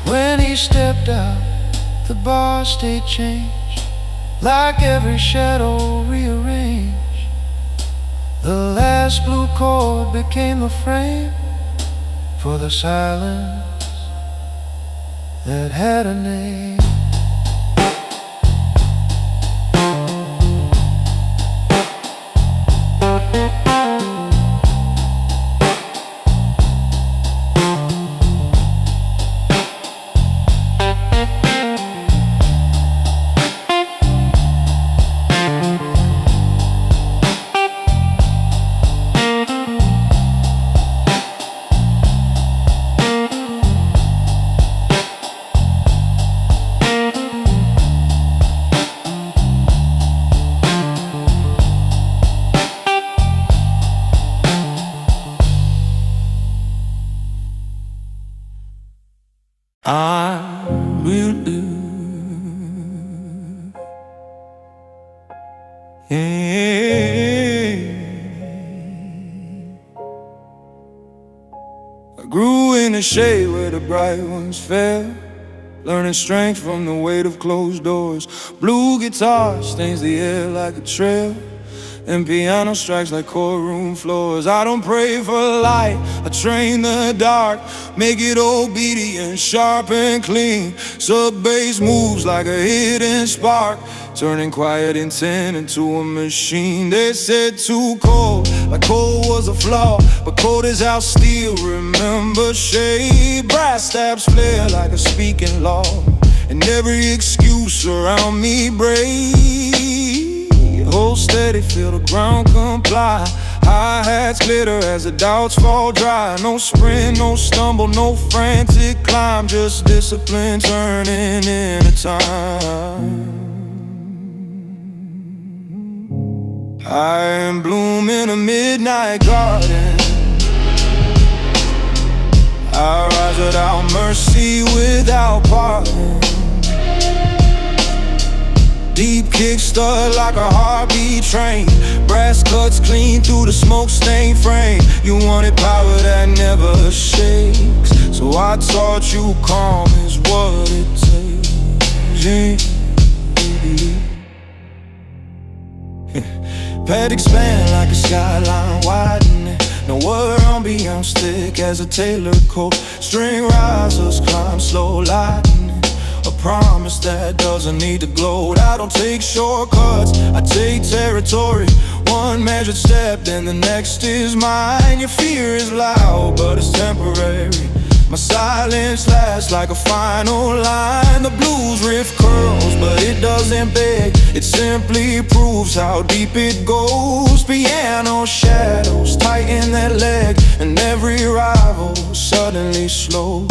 Speaker 2: When he stepped out, the bar stayed changed, like every shadow rearranged. The last blue chord became the frame for the silence that had a name. I will do. I grew in the shade where the bright ones fell, learning strength from the weight of closed doors. Blue guitar stains the air like a trail, and piano strikes like courtroom floors. I don't pray for light, I train the dark, make it obedient, sharp and clean. Sub-bass moves like a hidden spark, turning quiet intent into a machine. They said too cold, like cold was a flaw, but cold is how steel remember shade. Brass stabs flare like a speaking law, and every excuse around me breaks. Hold steady, feel the ground comply. Hi-hats glitter as the doubts fall dry. No sprint, no stumble, no frantic climb, just discipline turning into time. I am bloom in a midnight garden, I rise without mercy, without pardon. Deep kick stud like a heartbeat train. Brass cuts clean through the smoke-stained frame. You wanted power that never shakes, so I taught you calm is what it takes. Pad expand like a skyline widening. No word on ambiance thick as a tailored coat. String risers climb slow lightning. A promise that doesn't need to gloat. I don't take shortcuts, I take territory. One measured step, then the next is mine. Your fear is loud, but it's temporary. My silence lasts like a final line. The blues riff curls, but it doesn't beg. It simply proves how deep it goes. Piano shadows tighten that leg, and every rival suddenly slow.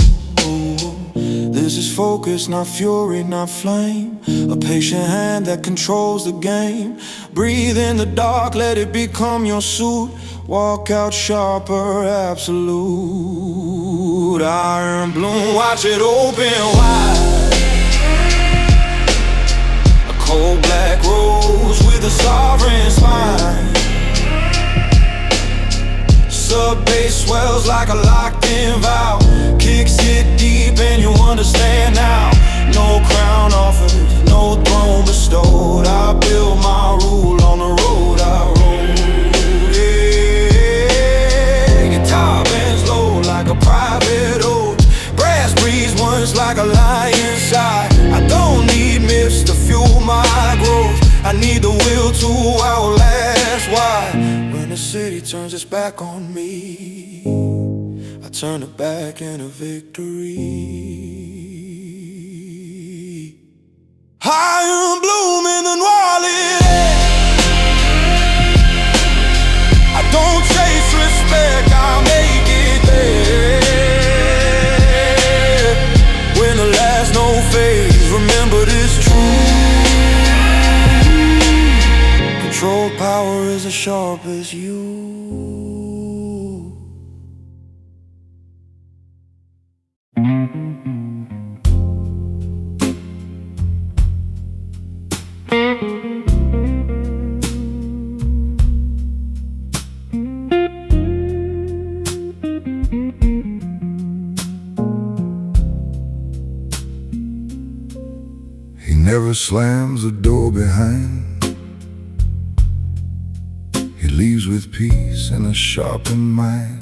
Speaker 2: This is focus, not fury, not flame. A patient hand that controls the game. Breathe in the dark, let it become your suit. Walk out sharper, absolute. Iron bloom, watch it open wide. A cold black rose with a sovereign spine. Sub-bass swells like a locked-in vow. Kicks hit deep and you understand now. No crown offered, no throne bestowed. I build my rule on the road I rode. Yeah, guitar bends low like a private ode. Brass breathes once like a lion's sigh. I don't need myths to fuel my growth. I need the will to outlast. Why? When the city turns its back on me, I turn it back into victory. Higher bloom in the noir lit. I don't chase respect, I make it there. When the last note fades, remember this truth. Control power is as sharp as you.
Speaker 1: He never slams the door behind. He leaves with peace and a sharpened mind.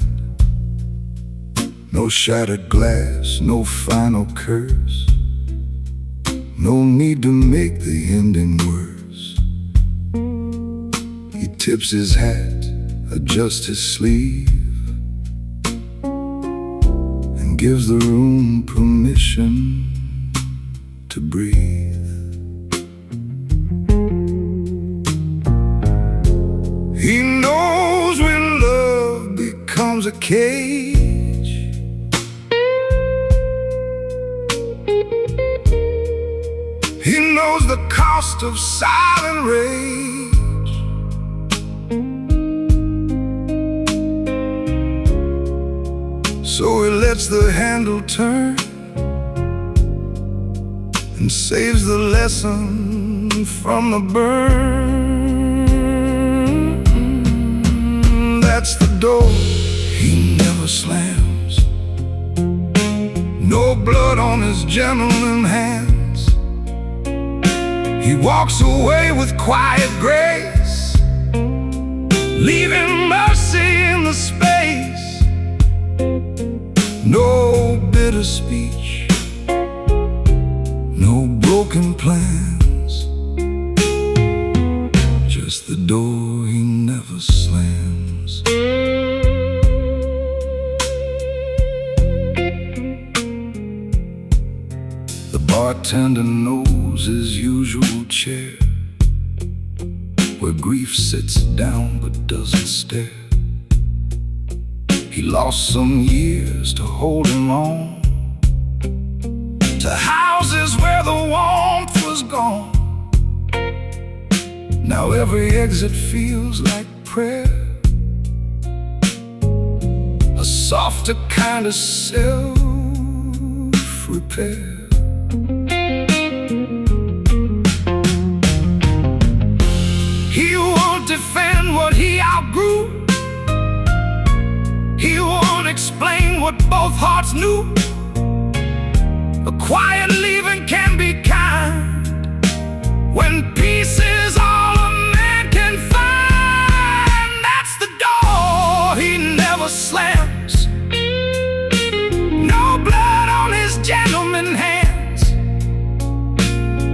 Speaker 1: No shattered glass, no final curse. No need to make the ending worse. He tips his hat, adjusts his sleeve, and gives the room permission to breathe. He knows when love becomes a cage. He knows the cost of silent rage. So he lets the handle turn and saves the lesson from the burn. That's the door he never slams. No blood on his gentleman hands. He walks away with quiet grace, leaving mercy in the space. No bitter speech, no broken plans, just the door he never slams. The bartender knows his usual chair, where grief sits down but doesn't stare. He lost some years to hold him on, to houses where the warmth was gone. Now every exit feels like prayer, a softer kind of self-repair. He won't defend what he outgrew. He won't explain what both hearts knew. A quiet leaving can be kind when peace is all a man can find. That's the door he never slams. No blood on his gentleman hands.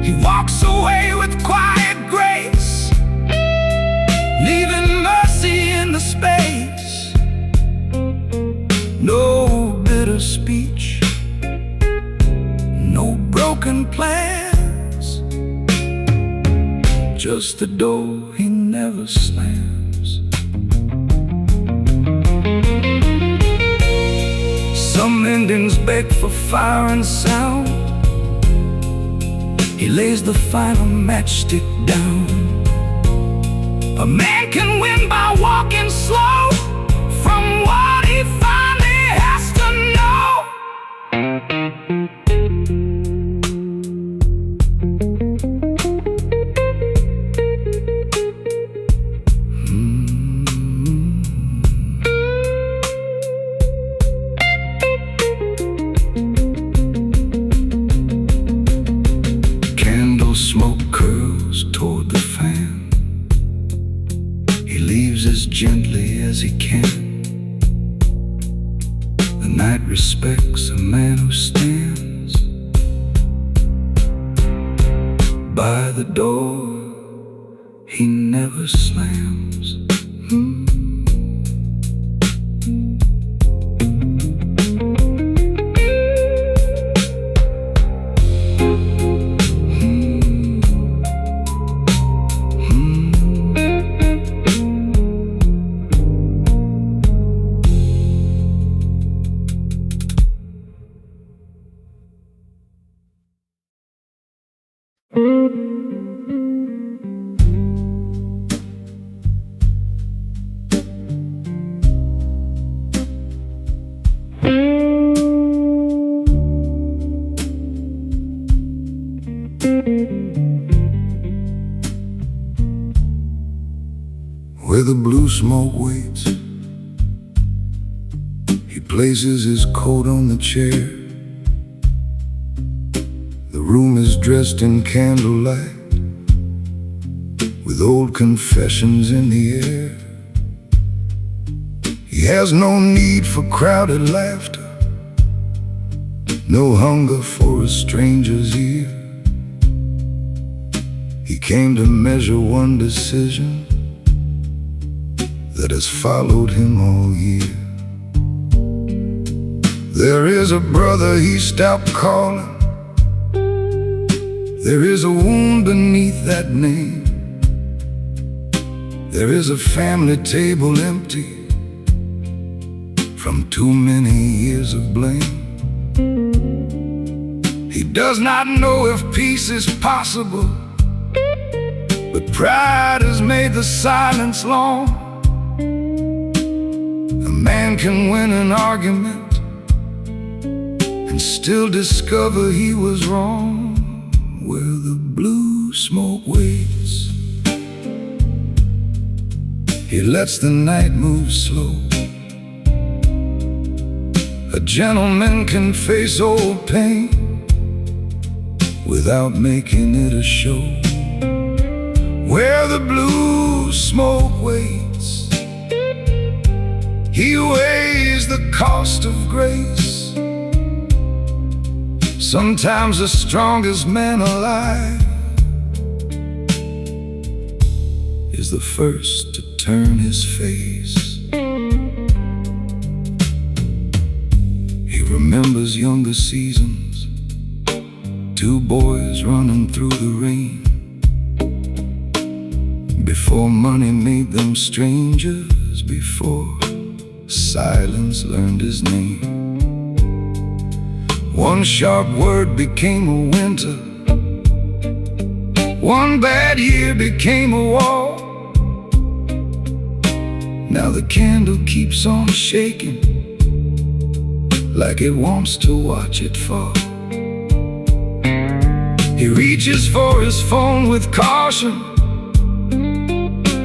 Speaker 1: He walks away with quiet grace, leaving mercy in the space. No bitter speech, no broken plans, just the door he never slams. Some endings beg for fire and sound. He lays the final matchstick down. A man can win by walking slow from what he finally has to know. Candle smoke curls toward the fan. He leaves as gently as he can. The night respects a man who stands by the door he never slams. Where the blue smoke waits, he places his coat on the chair. The room is dressed in candlelight, with old confessions in the air. He has no need for crowded laughter, no hunger for a stranger's ear. He came to measure one decision that has followed him all year. There is a brother he stopped calling. There is a wound beneath that name. There is a family table empty from too many years of blame. He does not know if peace is possible, but pride has made the silence long. A man can win an argument and still discover he was wrong. Where the blue smoke waits, he lets the night move slow. A gentleman can face old pain without making it a show. Where the blue smoke waits, he weighs the cost of grace. Sometimes the strongest man alive is the first to turn his face. He remembers younger seasons, two boys running through the rain, before money made them strangers, before silence learned his name. One sharp word became a winter, one bad year became a war. Now the candle keeps on shaking, like it wants to watch it fall. He reaches for his phone with caution,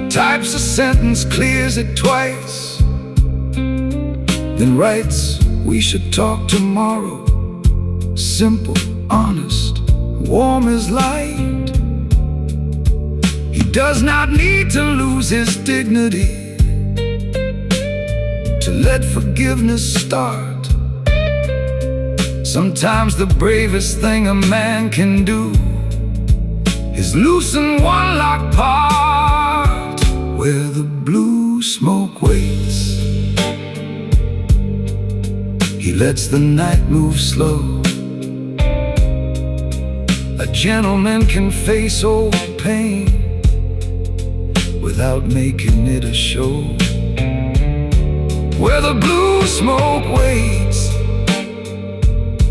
Speaker 1: types a sentence, clears it twice, then writes, "We should talk tomorrow." Simple, honest, warm as light. He does not need to lose his dignity to let forgiveness start. Sometimes the bravest thing a man can do is loosen one locked part where the blue smoke waits. He lets the night move slow. A gentleman can face old pain without making it a show. Where the blue smoke waits,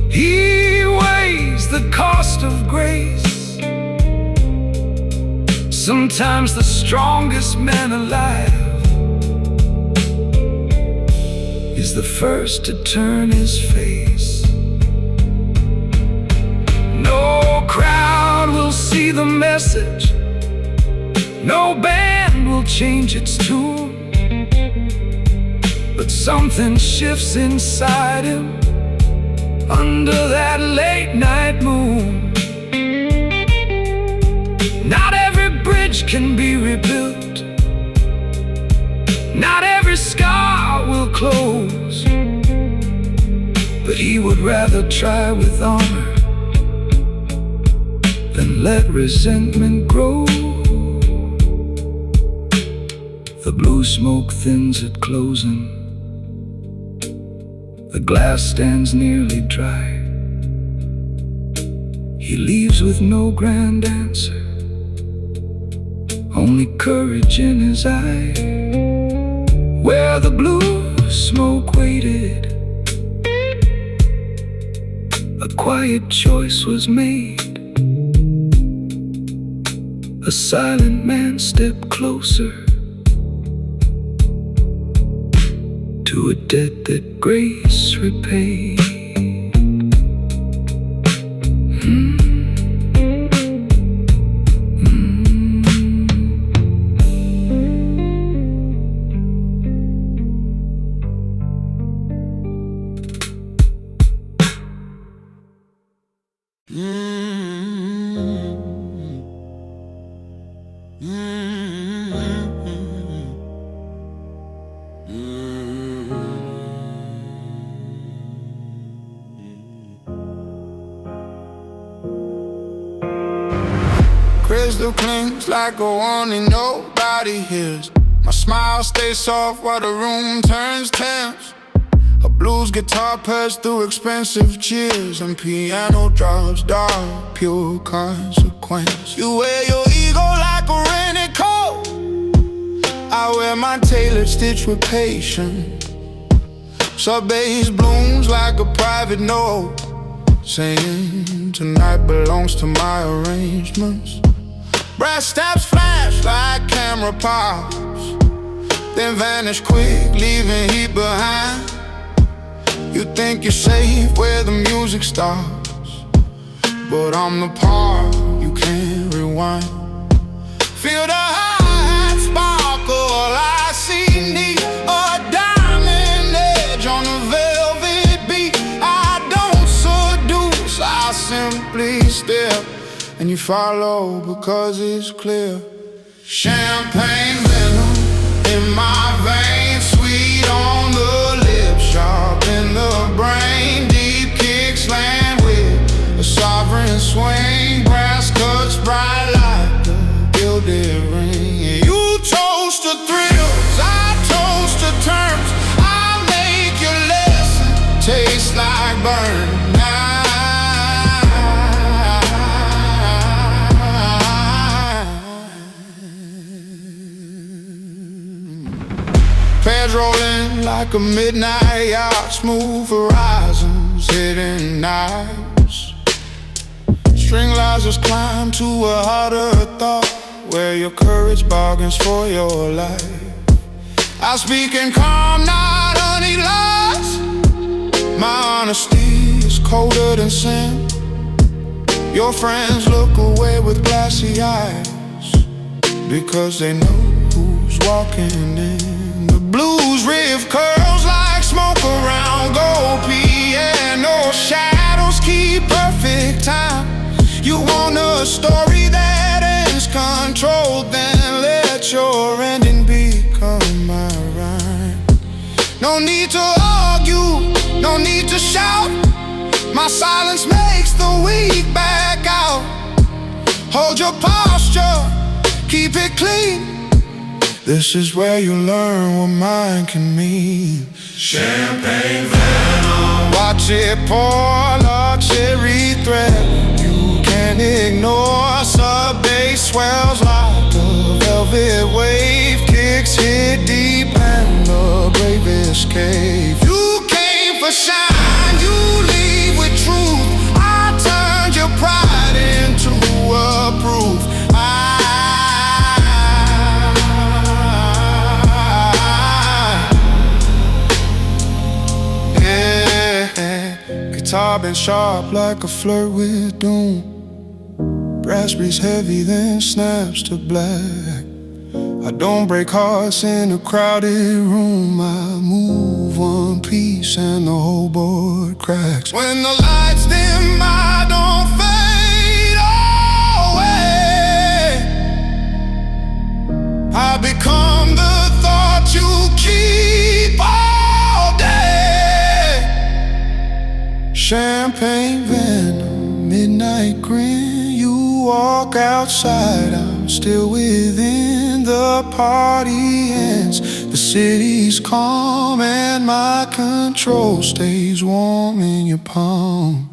Speaker 1: he weighs the cost of grace. Sometimes the strongest man alive is the first to turn his face. No crowd will see the message, no band will change its tune, but something shifts inside him under that late night moon. Not every bridge can be rebuilt, not every scar will close, but he would rather try with honor than let resentment grow. The blue smoke thins at closing. The glass stands nearly dry. He leaves with no grand answer, only courage in his eye. Where the blue smoke waited, a quiet choice was made. A silent man stepped closer to a debt that grace repaid.
Speaker 2: Crystal clings like a warning nobody hears. My smile stays soft while the room turns tense. A blues guitar purrs through expensive cheers, and piano drops dark, pure consequence. You wear your ego like a rented coat, I wear my tailored stitch with patience. Sub-bass blooms like a private note, saying tonight belongs to my arrangements. Brass snaps flash like camera pops, then vanish quick, leaving heat behind. You think you're safe where the music stops, but I'm the part you can't rewind. Feel the hot sparkle, I see neat, a diamond edge on a velvet beat. I don't seduce, I simply stare, and you follow because it's clear. Champagne venom in my veins, sweet on the lips, sharp in the brain. Deep kick slam with a sovereign swing. Brass cuts bright like a gilded ring. You toast to thrills, I toast to terms. I make your lesson taste like burn. Pairs rolling like a midnight yacht, smooth horizons, hidden nights. String risers climb to a harder thought, where your courage bargains for your life. I speak in calm, not honey lies. My honesty is colder than sin. Your friends look away with glassy eyes because they know who's walking in. The blues riff curls like smoke around gold piano. Shadows keep perfect time. You want a story that ends controlled, then let your ending become my rhyme. No need to argue, no need to shout. My silence makes the weak back out. Hold your posture, keep it clean. This is where you learn what mine can mean.
Speaker 1: Champagne venom.
Speaker 2: Watch it pour, luxury thread. You can't ignore, sub-bass swells like a velvet wave. Kicks hit deep and the bravest cave. You came for shine, you leave with truth. I turned your pride into a proof. Guitar been sharp like a flirt with doom. Raspberries heavy then snaps to black. I don't break hearts in a crowded room. I move one piece and the whole board cracks. When the lights dim, I don't fade away. I become the thought you keep all day. Champagne venom, midnight grin. You walk outside, I'm still within. The party ends, the city's calm, and my control stays warm in your palm.